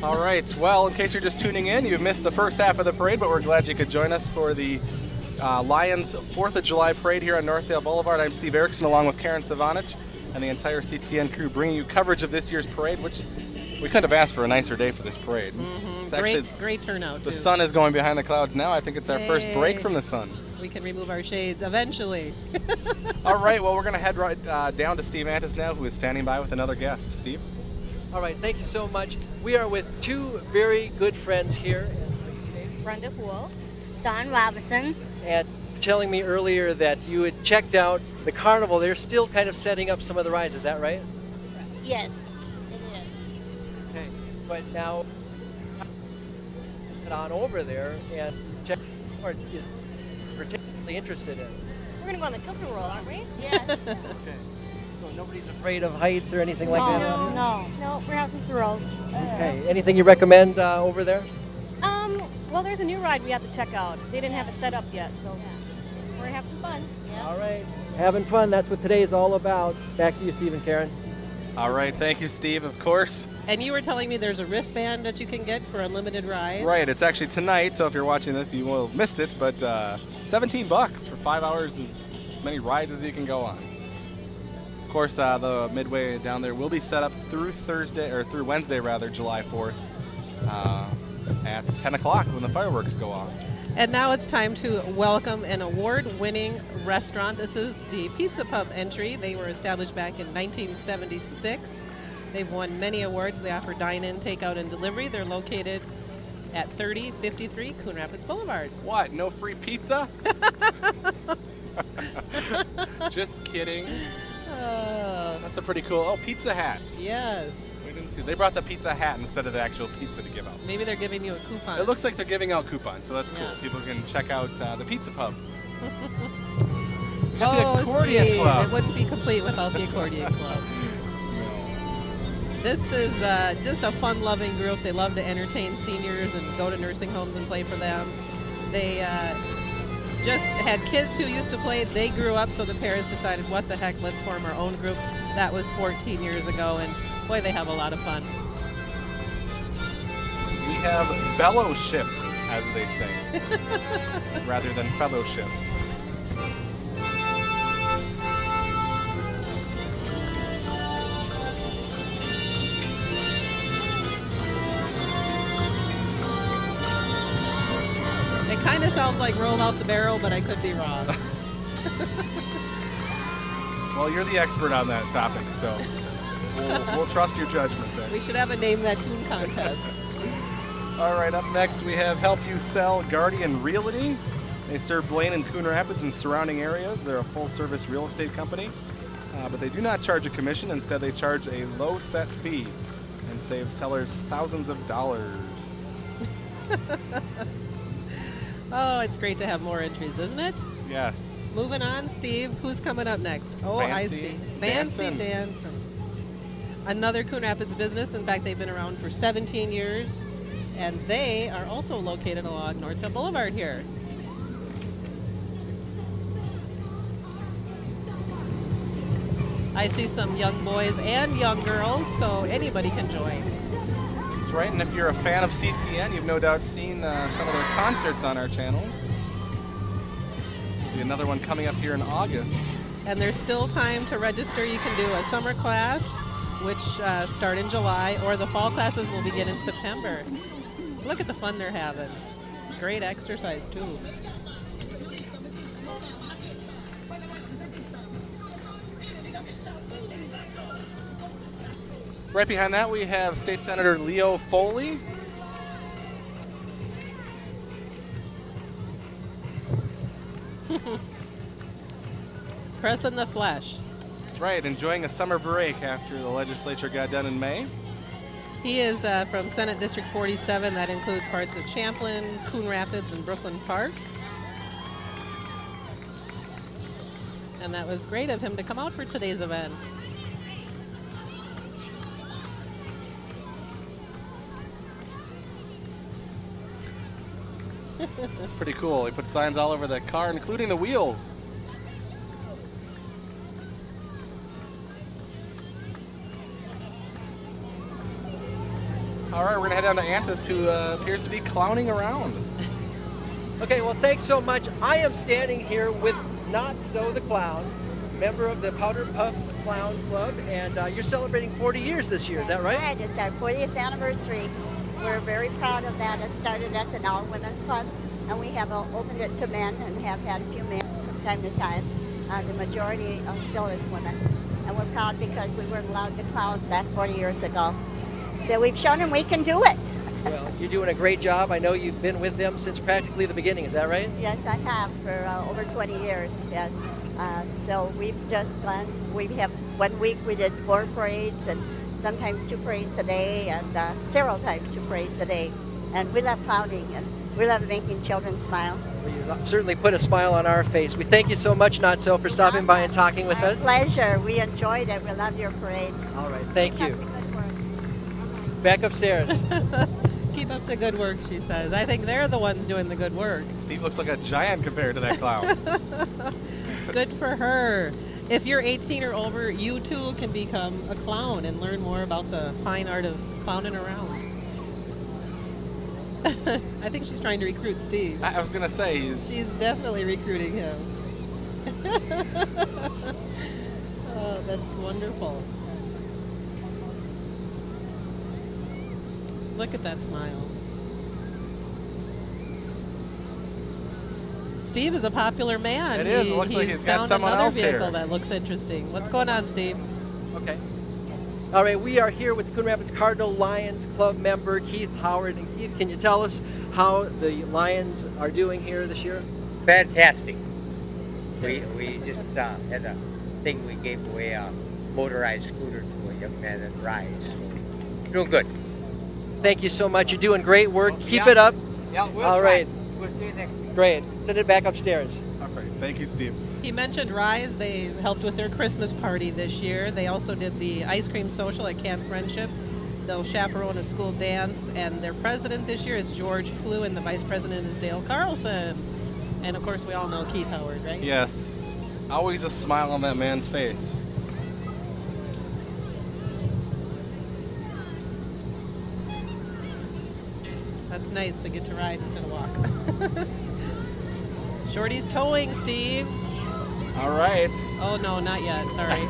All right. Well, in case you're just tuning in, you've missed the first half of the parade, but we're glad you could join us for the Lions 4th of July parade here on Northdale Boulevard. I'm Steve Erickson along with Karen Savanich and the entire CTN crew bringing you coverage of this year's parade, which we couldn't have asked for a nicer day for this parade. It's actually, Great turnout, too. the sun is going behind the clouds now. I think it's our first break Yay. from the sun. We can remove our shades eventually. All right. Well, we're going to head right down to Steve Antis now, who is standing by with another guest. Steve? All right, thank you so much. We are with 2 very good friends here. Brenda Poole, Don Robinson. And telling me earlier that you had checked out the carnival. They're still kind of setting up some of the rides, is that right? Yes, it is. Okay. But now, head on over there and check what is particularly interested in. We're going to go on the tilt-a-roll, aren't we? Yes. Okay. So nobody's afraid of heights or anything like that? No, we're having some thrills. Okay. Anything you recommend over there? Well, there's a new ride we have to check out. They didn't have it set up yet, so we're going to have some fun. Yeah. All right. Having fun. That's what today is all about. Back to you, Steve and Karen. All right. Thank you, Steve, of course. And you were telling me there's a wristband that you can get for unlimited rides. Right, it's actually tonight, so if you're watching this, you will have missed it, but $17 for 5 hours and as many rides as you can go on. Of course, the midway down there will be set up through Wednesday, July 4th, at 10 o'clock when the fireworks go off. And now it's time to welcome an award-winning restaurant. This is the Pizza Pub entry. They were established back in 1976. They've won many awards. They offer dine-in, takeout, and delivery. They're located at 3053 Coon Rapids Boulevard. What, no free pizza? Just kidding. That's a pretty cool, Pizza Hat. Yes. We didn't see, they brought the pizza hat instead of the actual pizza to give out. Maybe they're giving you a coupon. It looks like they're giving out coupons, so that's cool. Yes. People can check out the Pizza Pub. Oh, the Accordion Steve, Club. it wouldn't be complete without the Accordion Club. This is just a fun-loving group. They love to entertain seniors and go to nursing homes and play for them. They just had kids who used to play. They grew up, so the parents decided, what the heck, let's form our own group. That was 14 years ago, and boy, they have a lot of fun. We have fellowship, as they say, rather than fellowship. It kind of sounds like roll out the barrel, but I could be wrong. Well, you're the expert on that topic, so we'll trust your judgment there. We should have a Name That Tune contest. All right, up next we have Help You Sell Guardian Realty. They serve Blaine and Coon Rapids and surrounding areas. They're a full-service real estate company, but they do not charge a commission. Instead, they charge a low set fee and save sellers thousands of dollars. Oh, it's great to have more entries, isn't it? Yes. Moving on, Steve. Who's coming up next? Oh, Fancy I see. Fancy Dancin'. Dancing. Another Coon Rapids business. In fact, they've been around for 17 years, and they are also located along North Boulevard here. I see some young boys and young girls, so anybody can join. That's right, and if you're a fan of CTN, you've no doubt seen some of their concerts on our channels. There'll be another one coming up here in August. And there's still time to register. You can do a summer class, which start in July, or the fall classes will begin in September. Look at the fun they're having. Great exercise, too. Right behind that, we have State Senator Leo Foley. Pressing the flesh. That's right, enjoying a summer break after the legislature got done in May. He is from Senate District 47. That includes parts of Champlin, Coon Rapids, and Brooklyn Park. And that was great of him to come out for today's event. Pretty cool. He put signs all over the car, including the wheels. All right, we're going to head down to Antis, who appears to be clowning around. Okay, well, thanks so much. I am standing here with Not So the Clown, member of the Powder Puff Clown Club, and you're celebrating 40 years this year, is that right? Right, it's our 40th anniversary. We're very proud of that. It started as an all-women's club, and we have opened it to men and have had a few men from time to time. The majority still is women. And we're proud because we weren't allowed to clown back 40 years ago. So we've shown them we can do it. Well, you're doing a great job. I know you've been with them since practically the beginning, is that right? Yes, I have for over 20 years, yes. So we've just gone, we have 1 week we did 4 parades and sometimes 2 parades a day and several times 2 parades a day. And we love clowning and we love making children smile. Well, you certainly put a smile on our face. We thank you so much, Not So, for stopping by and talking with us. My pleasure. We enjoyed it. We loved your parade. All right, thank you. Back upstairs. Keep up the good work, she says. I think they're the ones doing the good work. Steve looks like a giant compared to that clown. Good for her. If you're 18 or over, you too can become a clown and learn more about the fine art of clowning around. I think she's trying to recruit Steve. I was going to say, She's definitely recruiting him. Oh, that's wonderful. Look at that smile. Steve is a popular man. It is. It looks like he's got found someone another else here. vehicle that looks interesting. What's going on, Steve? Okay. All right, we are here with the Coon Rapids Cardinal Lions Club member Keith Howard. And Keith, can you tell us how the Lions are doing here this year? Fantastic. We just had a thing. We gave away a motorized scooter to a young man that rides. Doing good. Thank you so much. You're doing great work. Keep Yeah. it up. Yeah, we'll All try. right. We'll see you next week. Great. Send it back upstairs. all right, thank you, Steve. He mentioned Rise. They helped with their Christmas party this year. They also did the ice cream social at Camp Friendship. They'll chaperone a school dance, and their president this year is George Plew, and the vice president is Dale Carlson. And of course, we all know Keith Howard, right? Yes. Always a smile on that man's face. That's nice. They get to ride instead of walk. Shorty's towing, Steve. All right. Oh, no, not yet. Sorry.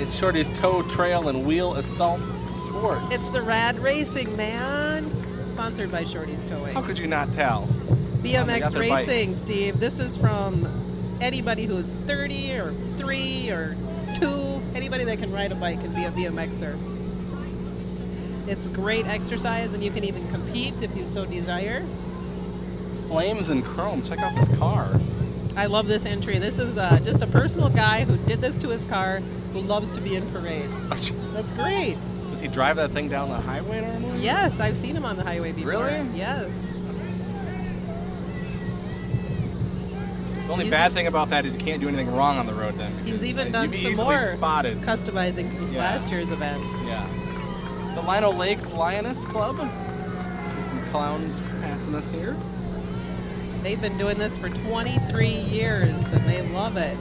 It's Shorty's Tow, Trail, and Wheel Assault Sports. It's the Rad Racing, man. Sponsored by Shorty's Towing. How could you not tell? They got BMX their Racing, bikes. Steve. This is from anybody who is 30 or 3 or 2. Anybody that can ride a bike can be a BMXer. It's great exercise, and you can even compete if you so desire. Flames and chrome. Check out this car. I love this entry. This is just a personal guy who did this to his car, who loves to be in parades. That's great. Does he drive that thing down the highway normally? Yes, I've seen him on the highway before. Really? Yes. The only He's- bad thing about that is you can't do anything wrong on the road then. He's even You'd done be some easily more spotted. customizing since Yeah. last year's event. Yeah. The Lino Lakes Lioness Club. Some clowns passing us here. They've been doing this for 23 years, and they love it.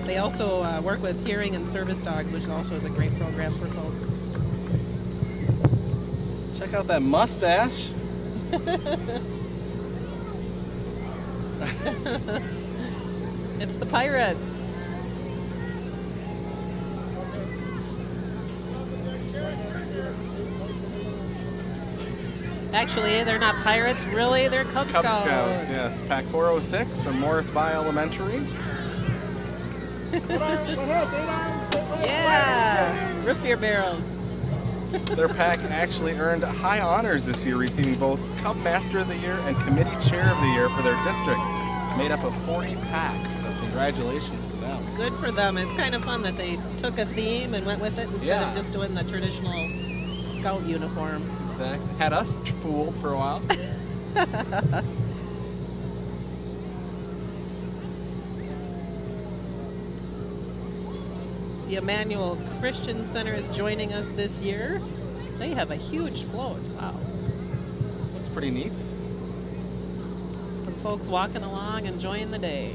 They also work with hearing and service dogs, which also is a great program for folks. Check out that mustache. It's the Pirates. Actually, they're not pirates, really. They're Cub Cub Scouts. Scouts, yes. Pack 406 from Morrisby Elementary. Yeah, root beer barrels. Their pack actually earned high honors this year, receiving both Cub Master of the Year and Committee Chair of the Year for their district, made up of 40 packs. So congratulations to them. Good for them. It's kind of fun that they took a theme and went with it instead of just doing the traditional scout uniform. Exactly. Had us fooled for a while. The Emmanuel Christian Center is joining us this year. They have a huge float. Wow. Looks pretty neat. Some folks walking along, enjoying the day.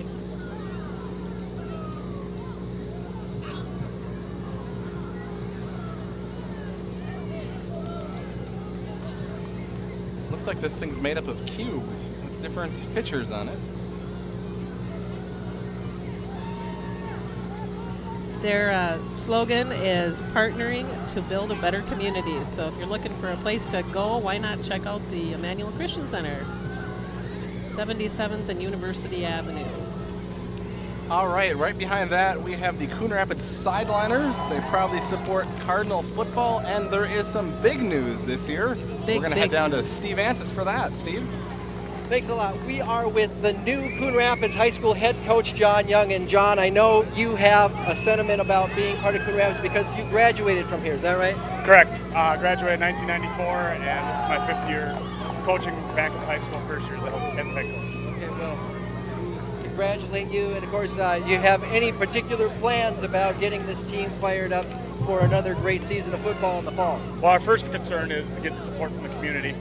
Looks like this thing's made up of cubes with different pictures on it. Their slogan is partnering to build a better community. So if you're looking for a place to go, why not check out the Emmanuel Christian Center, 77th and University Avenue. All right behind that, we have the Coon Rapids Sideliners. They proudly support Cardinal football, and there is some big news this year. We're going to head down to Steve Antis for that. Steve? Thanks a lot. We are with the new Coon Rapids High School head coach, John Young. And John, I know you have a sentiment about being part of Coon Rapids because you graduated from here. Is that right? Correct. Graduated in 1994, and this is my 5th year coaching back at the high school, first year as a head coach. Okay, well, congratulate you. And of course, you have any particular plans about getting this team fired up for another great season of football in the fall? Well, our first concern is to get the support from the community.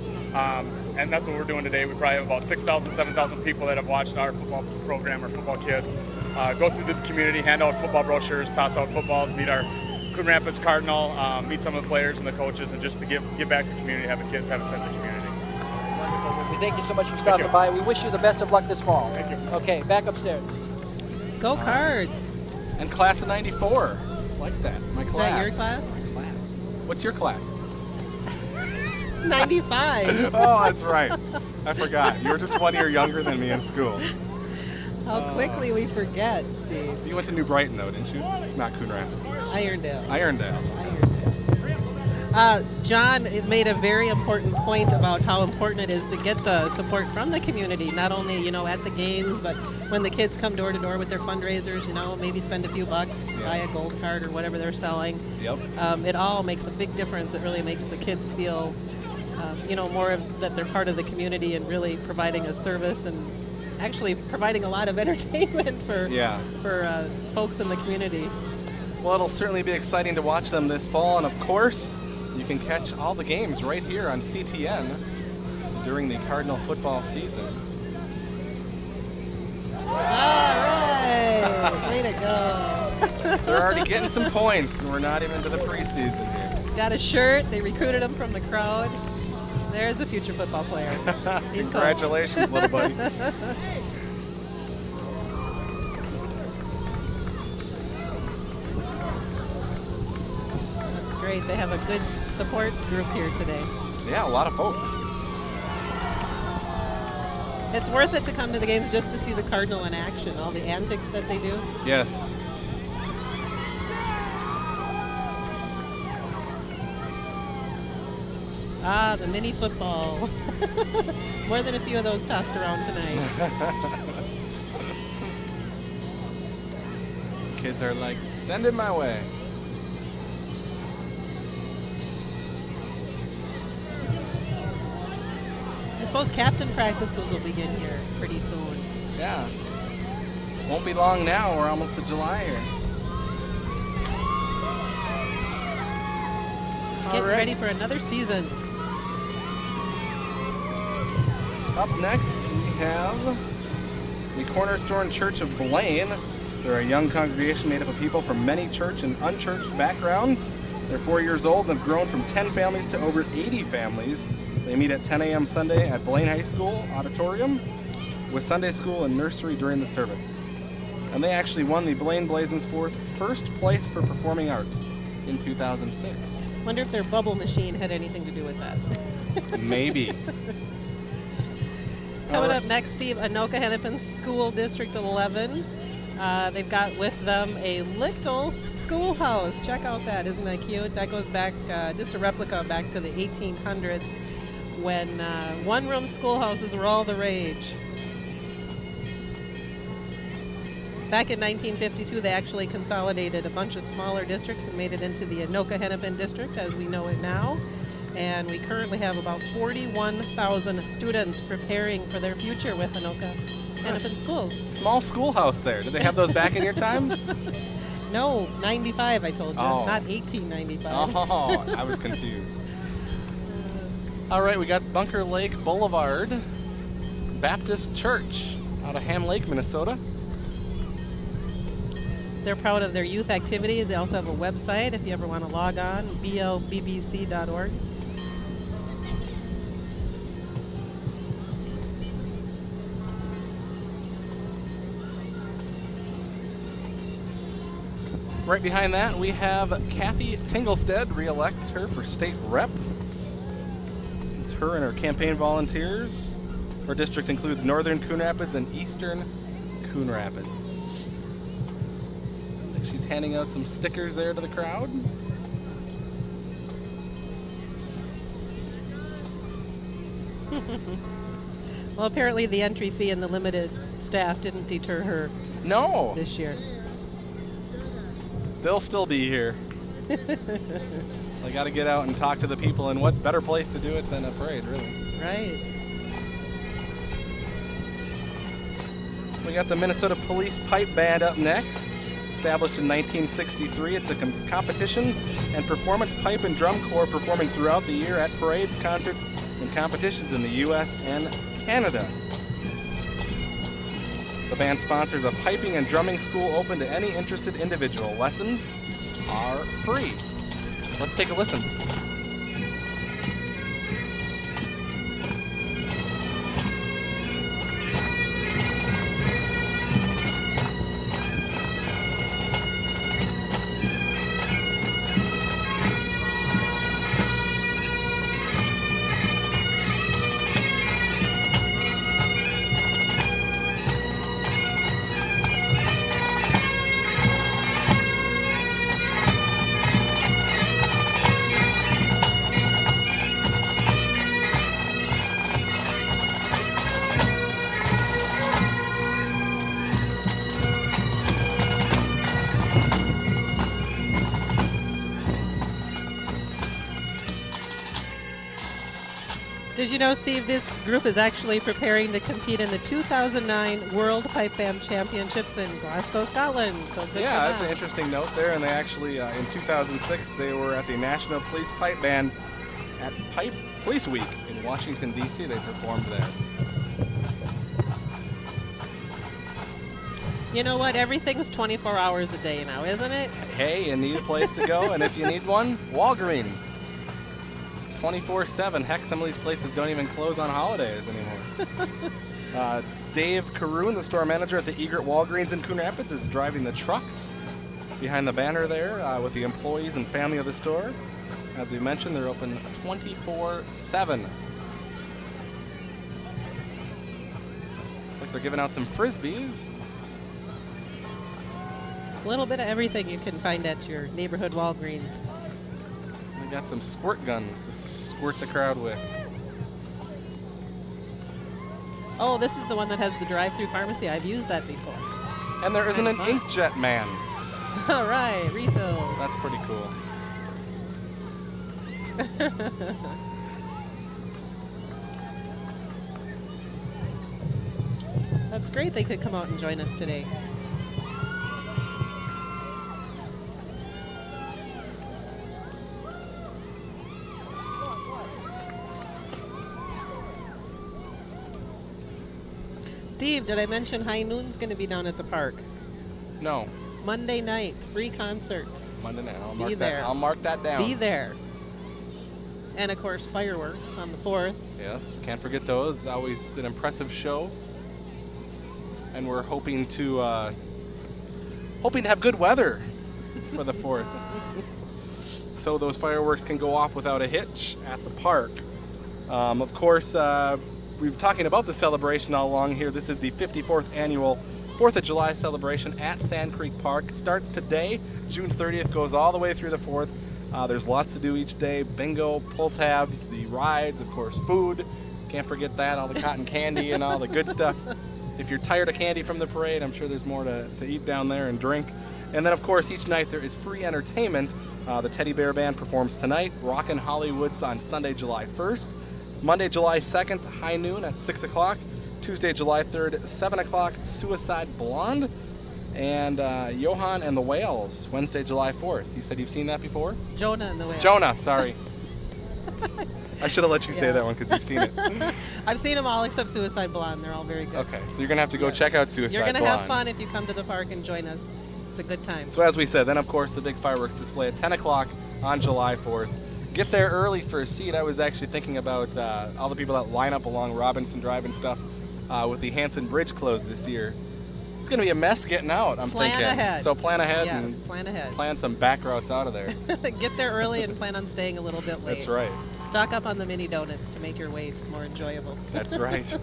And that's what we're doing today. We probably have about 6,000, 7,000 people that have watched our football program, our football kids, go through the community, hand out football brochures, toss out footballs, meet our Coon Rapids Cardinal, meet some of the players and the coaches, and just to give back to the community, have the kids have a sense of community. Wonderful. We thank you so much for stopping by. We wish you the best of luck this fall. Thank you. Okay, back upstairs. Go Cards. And class of 94. Like that. My class. Is that your class? My class. What's your class? 95. Oh, that's right. I forgot. You were just 1 year younger than me in school. How quickly we forget, Steve. You went to New Brighton, though, didn't you? Not Coon Rapids. Irondale. Irondale. John made a very important point about how important it is to get the support from the community, not only, at the games, but when the kids come door to door with their fundraisers, maybe spend a few bucks, buy a gold card or whatever they're selling. Yep. It all makes a big difference. It really makes the kids feel, more of that they're part of the community and really providing a service and actually providing a lot of entertainment for folks in the community. Well, it'll certainly be exciting to watch them this fall, and of course, you can catch all the games right here on CTN during the Cardinal football season. All right, way to go. They're already getting some points, and we're not even to the preseason here. got a shirt. They recruited him from the crowd. There's a future football player. He's Congratulations, little buddy. That's great. They have a good support group here today. Yeah, a lot of folks. It's worth it to come to the games just to see the Cardinal in action, all the antics that they do. Yes. Ah, the mini football. More than a few of those tossed around tonight. Kids are like, send it my way. I suppose captain practices will begin here pretty soon. Yeah. Won't be long now. We're almost to July here. Getting ready for another season. Up next, we have the Cornerstone Church of Blaine. They're a young congregation made up of people from many church and unchurched backgrounds. They're 4 years old and have grown from 10 families to over 80 families. They meet at 10 a.m. Sunday at Blaine High School Auditorium with Sunday school and nursery during the service. And they actually won the Blaine Blazon's first place for performing arts in 2006. Wonder if their bubble machine had anything to do with that. Maybe. Coming up next, Steve, Anoka Hennepin School District 11. They've got with them a little schoolhouse. Check out that. Isn't that cute? That goes back, just a replica back to the 1800s when one-room schoolhouses were all the rage. Back in 1952, they actually consolidated a bunch of smaller districts and made it into the Anoka Hennepin District as we know it now. And we currently have about 41,000 students preparing for their future with Anoka Hennepin Schools. Small schoolhouse there. Did they have those back in your time? No, 95 I told you, Oh. not 1895. Oh, I was confused. All right, we got Bunker Lake Boulevard Baptist Church out of Ham Lake, Minnesota. They're proud of their youth activities. They also have a website if you ever want to log on, blbbc.org. Right behind that, we have Kathy Tinglestead, re-elect her for state rep. It's her and her campaign volunteers. Her district includes northern Coon Rapids and eastern Coon Rapids. Looks like she's handing out some stickers there to the crowd. Well, apparently the entry fee and the limited staff didn't deter her this year. They'll still be here. They got to get out and talk to the people, and what better place to do it than a parade, really? Right. We got the Minnesota Police Pipe Band up next. Established in 1963, it's a competition and performance pipe and drum corps performing throughout the year at parades, concerts, and competitions in the U.S. and Canada. The band sponsors a piping and drumming school open to any interested individual. Lessons are free. Let's take a listen. Did you know, Steve, this group is actually preparing to compete in the 2009 World Pipe Band Championships in Glasgow, Scotland. So good Yeah, for that's them. an interesting note there. And they actually, in 2006, they were at the National Police Pipe Band at Pipe Police Week in Washington, D.C. They performed there. You know what? Everything's 24 hours a day now, isn't it? Hey, you need a place to go, and if you need one, Walgreens. 24/7. Heck, some of these places don't even close on holidays anymore. Dave Caroon, the store manager at the Egret Walgreens in Coon Rapids, is driving the truck behind the banner there with the employees and family of the store. As we mentioned, they're open 24/7. Looks like they're giving out some Frisbees. A little bit of everything you can find at your neighborhood Walgreens. We got some squirt guns to squirt the crowd with. Oh, this is the one that has the drive-through pharmacy. I've used that before. And there isn't an inkjet man. All right, refills. That's pretty cool. That's great they could come out and join us today. Steve, did I mention High Noon's going to be down at the park? No. Monday night, free concert. Monday night. I'll mark that down. Be there. And of course, fireworks on the 4th. Yes, can't forget those. Always an impressive show. And we're hoping to have good weather for the 4th. So those fireworks can go off without a hitch at the park. Of course, we've been talking about the celebration all along here. This is the 54th annual 4th of July celebration at Sand Creek Park. It starts today, June 30th, goes all the way through the 4th. There's lots to do each day. Bingo, pull tabs, the rides, of course, food. Can't forget that, all the cotton candy and all the good stuff. If you're tired of candy from the parade, I'm sure there's more to eat down there and drink. And then, of course, each night there is free entertainment. The Teddy Bear Band performs tonight. Rockin' Hollywood's on Sunday, July 1st. Monday, July 2nd, High Noon at 6 o'clock. Tuesday, July 3rd, 7 o'clock, Suicide Blonde. And Johan and the Whales, Wednesday, July 4th. You said you've seen that before? Jonah and the Whales. Jonah, sorry. I should have let you say that one because you've seen it. I've seen them all except Suicide Blonde. They're all very good. Okay, so you're going to have to go check out Suicide You're Blonde. going to have fun if you come to the park and join us. It's a good time. So as we said, then of course the big fireworks display at 10 o'clock on July 4th. Get there early for a seat. I was actually thinking about all the people that line up along Robinson Drive and stuff with the Hanson Bridge closed this year. It's going to be a mess getting out, I'm thinking. Plan ahead. So plan ahead Yes, and plan ahead. plan some back routes out of there. Get there early and plan on staying a little bit late. That's right. Stock up on the mini donuts to make your wait more enjoyable. That's right.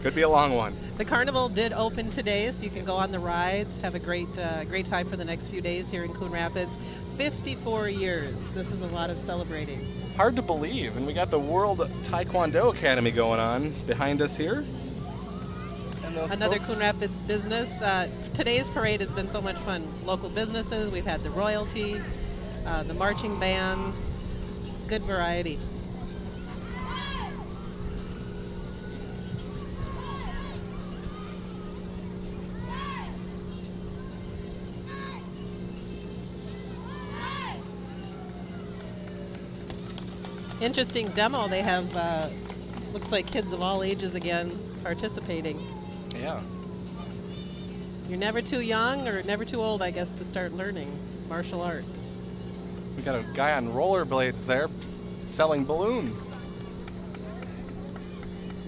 Could be a long one. The carnival did open today, so you can go on the rides, have a great time for the next few days here in Coon Rapids. 54 years. This is a lot of celebrating. Hard to believe. And we got the World Taekwondo Academy going on behind us here. Another folks. Coon Rapids business. Today's parade has been so much fun. Local businesses, we've had the royalty, the marching bands, good variety. Interesting demo. They have, looks like kids of all ages again participating. Yeah. You're never too young or never too old, I guess, to start learning martial arts. We got a guy on rollerblades there selling balloons.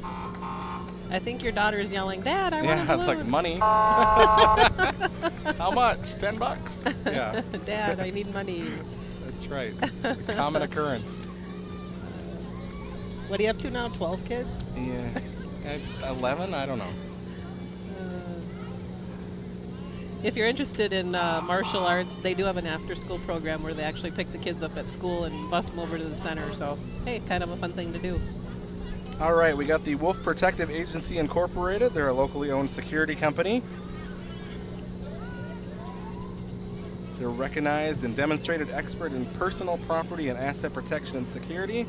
I think your daughter's yelling, "Dad, I want a balloon." Yeah, it's like money. How much? $10? Yeah. Dad, I need money. That's right. A common occurrence. What are you up to now? 12 kids? Yeah. 11? I don't know. If you're interested in martial arts, they do have an after-school program where they actually pick the kids up at school and bus them over to the center. So, hey, kind of a fun thing to do. All right, we got the Wolf Protective Agency Incorporated. They're a locally owned security company. They're recognized and demonstrated expert in personal property and asset protection and security.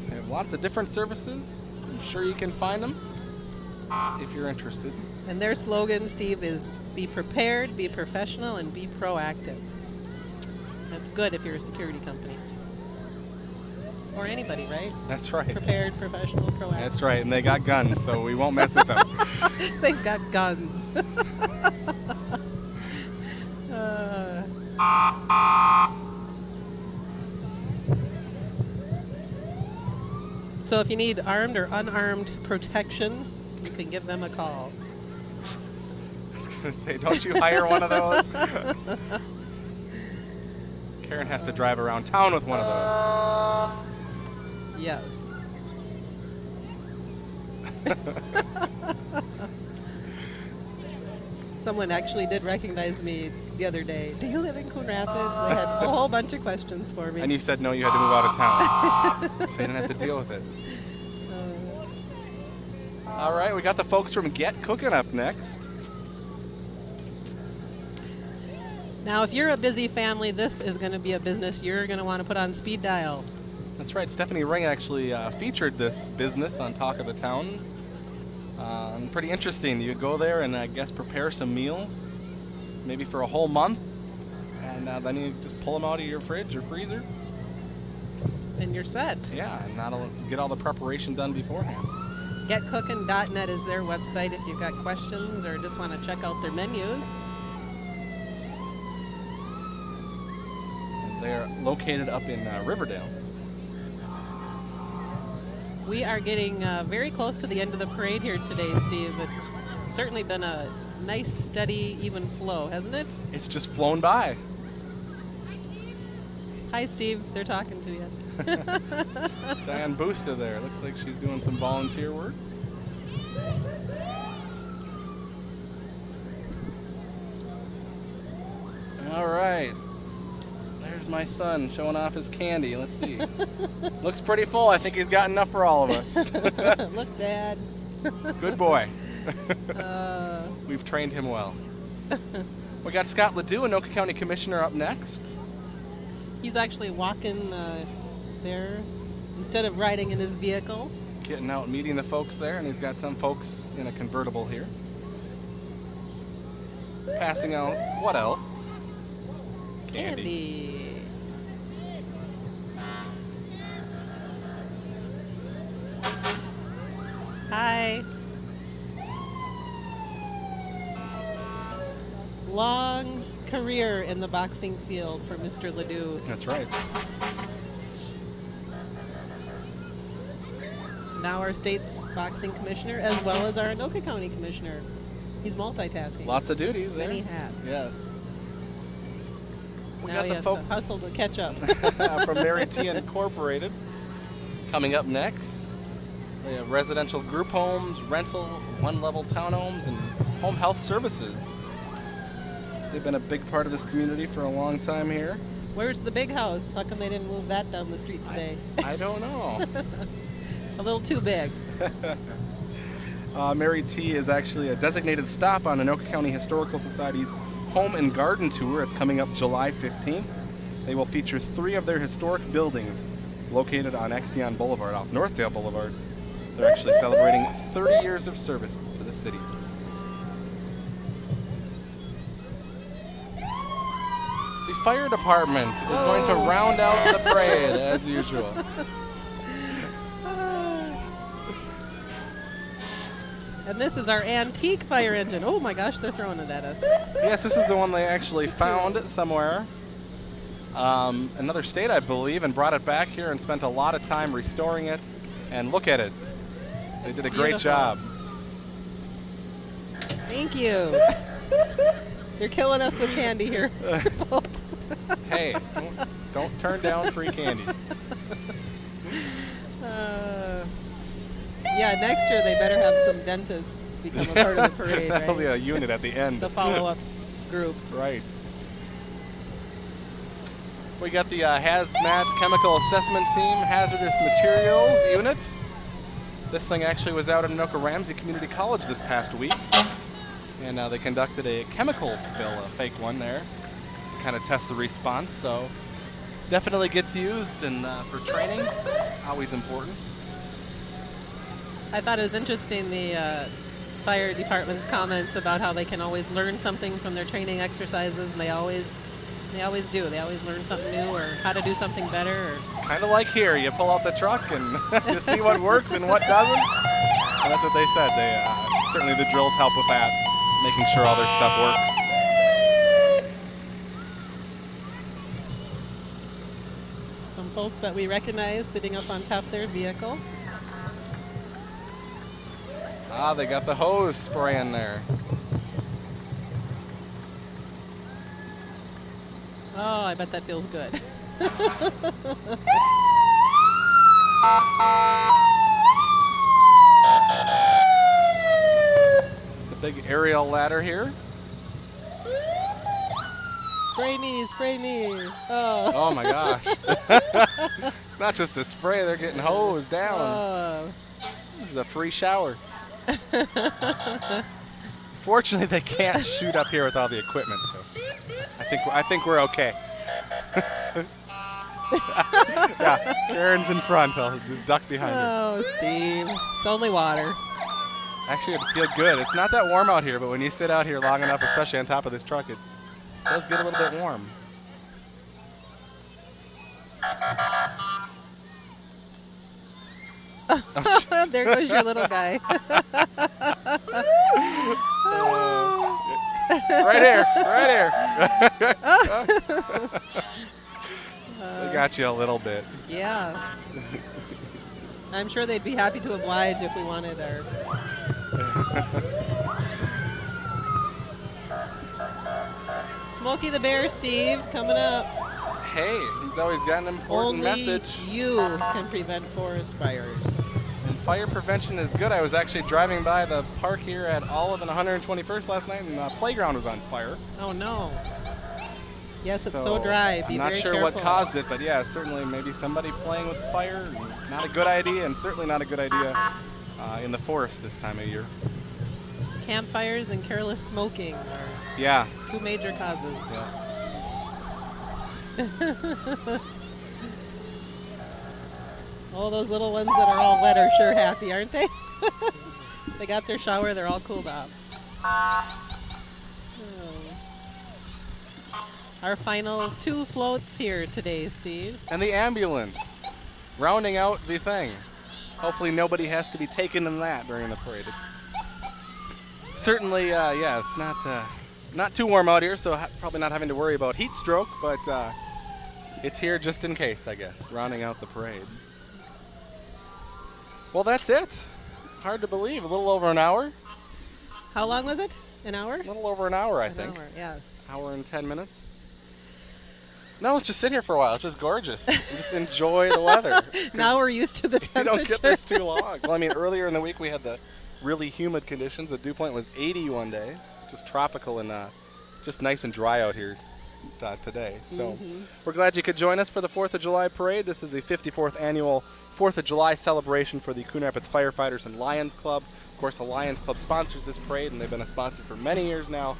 They have lots of different services. I'm sure you can find them if you're interested. And their slogan, Steve, is be prepared, be professional, and be proactive. That's good if you're a security company. or anybody, right? That's right. Prepared, professional, proactive. That's right, and they got guns, so we won't mess with them. They've got guns. So if you need armed or unarmed protection, you can give them a call. I was going to say, don't you hire one of those? Karen has to drive around town with one of those. Yes. Someone actually did recognize me the other day. Do you live in Coon Rapids? They had a whole bunch of questions for me. And you said no, you had to move out of town. So you didn't have to deal with it. All right, we got the folks from Get Cookin' up next. Now, if you're a busy family, this is going to be a business you're going to want to put on speed dial. That's right. Stephanie Ring actually featured this business on Talk of the Town. Pretty interesting. You go there and I guess prepare some meals, maybe for a whole month, and then you just pull them out of your fridge or freezer. And you're set. Yeah, and get all the preparation done beforehand. GetCookin.net is their website if you've got questions or just want to check out their menus. They're located up in Riverdale. We are getting very close to the end of the parade here today, Steve. It's certainly been a nice, steady, even flow, hasn't it? It's just flown by. Hi, Steve. They're talking to you. Diane Busta there. Looks like she's doing some volunteer work. All right. There's my son showing off his candy. Let's see. Looks pretty full. I think he's got enough for all of us. Look, Dad. Good boy. We've trained him well. We got Scott Ledoux, Anoka County Commissioner, up next. He's actually walking there instead of riding in his vehicle. Getting out and meeting the folks there, and he's got some folks in a convertible here. Passing out, what else? Candy. Hi. Long career in the boxing field for Mr. Ledoux. That's right. Now our state's boxing commissioner, as well as our Anoka County commissioner. He's multitasking. Lots of duties there. Many hats. Yes. We Now got he the has folks to hustle to catch up. from Mary T. Incorporated. Coming up next, we have residential group homes, rental, one-level townhomes, and home health services. They've been a big part of this community for a long time here. Where's the big house? How come they didn't move that down the street today? I don't know. A little too big. Mary T. is actually a designated stop on Anoka County Historical Society's Home and Garden Tour. It's coming up July 15th. They will feature 3 of their historic buildings located on Exeon Boulevard off Northdale Boulevard. They're actually celebrating 30 years of service to the city. The fire department is going to round out the parade as usual. And this is our antique fire engine. Oh my gosh, they're throwing it at us. Yes, this is the one they actually found somewhere. Another state, I believe, and brought it back here and spent a lot of time restoring it. And look at it. They did a great job. Thank you. You're killing us with candy here, folks. Hey, don't turn down free candy. Yeah, next year they better have some dentists become a part of the parade, That'll right? be a unit at the end. The follow-up group. Right. We got the Hazmat Chemical Assessment Team Hazardous Materials Unit. This thing actually was out at Anoka Ramsey Community College this past week. And they conducted a chemical spill, a fake one there, to kind of test the response. So definitely gets used and for training, always important. I thought it was interesting, the fire department's comments about how they can always learn something from their training exercises, and they always They always do. They always learn something new or how to do something better. Or Kind of like here, you pull out the truck and you see what works and what doesn't. And that's what they said. They certainly the drills help with that, making sure all their stuff works. some folks that we recognize sitting up on top of their vehicle. Ah, they got the hose spraying there. Oh, I bet that feels good. The big aerial ladder here. Spray me. Oh. Oh my gosh. It's not just a spray, they're getting hosed down. Oh. This is a free shower. Fortunately, they can't shoot up here with all the equipment, so I think we're okay. Yeah, Karen's in front. I'll just duck behind her. Oh, Steve. It's only water. Actually, it feels good. It's not that warm out here, but when you sit out here long enough, especially on top of this truck, it does get a little bit warm. There goes your little guy. Right here. They got you a little bit. Yeah. I'm sure they'd be happy to oblige if we wanted our... Smokey the Bear, Steve, coming up. Hey, he's always got an important Only message. you can prevent forest fires. And fire prevention is good. I was actually driving by the park here at Olive and 121st last night, and the playground was on fire. Oh, no. Yes, it's so dry. Be I'm not very sure careful. what caused it, but yeah, certainly maybe somebody playing with fire. Not a good idea, and certainly not a good idea in the forest this time of year. Campfires and careless smoking are Yeah. two major causes. Yeah. Oh, those little ones that are all wet are sure happy, aren't they? They got their shower, they're all cooled off. Our final two floats here today, Steve. And the ambulance, rounding out the thing. Hopefully nobody has to be taken in that during the parade. It's certainly, yeah, it's not too warm out here, so probably not having to worry about heat stroke, but it's here just in case, I guess, rounding out the parade. Well, that's it. Hard to believe. A little over an hour. How long was it? An hour? A little over an hour, I think. An hour, yes. Hour and 10 minutes. Now let's just sit here for a while. It's just gorgeous. And just enjoy the weather. Now we're used to the You temperature. don't get this too long. Well, I mean, earlier in the week we had the really humid conditions. The dew point was 80 one day, just tropical and just nice and dry out here today. So we're glad you could join us for the 4th of July parade. This is the 54th annual 4th of July celebration for the Coon Rapids Firefighters and Lions Club. Of course, the Lions Club sponsors this parade, and they've been a sponsor for many years now,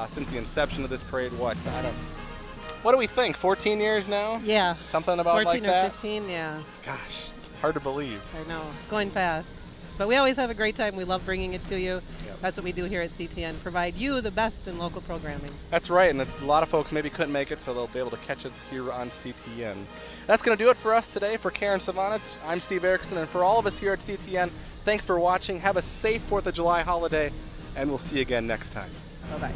since the inception of this parade. What do we think? 14 years now? Yeah. Something about 14 like or that? 15, yeah. Gosh, hard to believe. I know. It's going fast. But we always have a great time. We love bringing it to you. Yep. That's what we do here at CTN, provide you the best in local programming. That's right, and a lot of folks maybe couldn't make it, so they'll be able to catch it here on CTN. That's going to do it for us today. For Karen Savannah, I'm Steve Erickson, and for all of us here at CTN, thanks for watching. Have a safe 4th of July holiday, and we'll see you again next time. Bye-bye.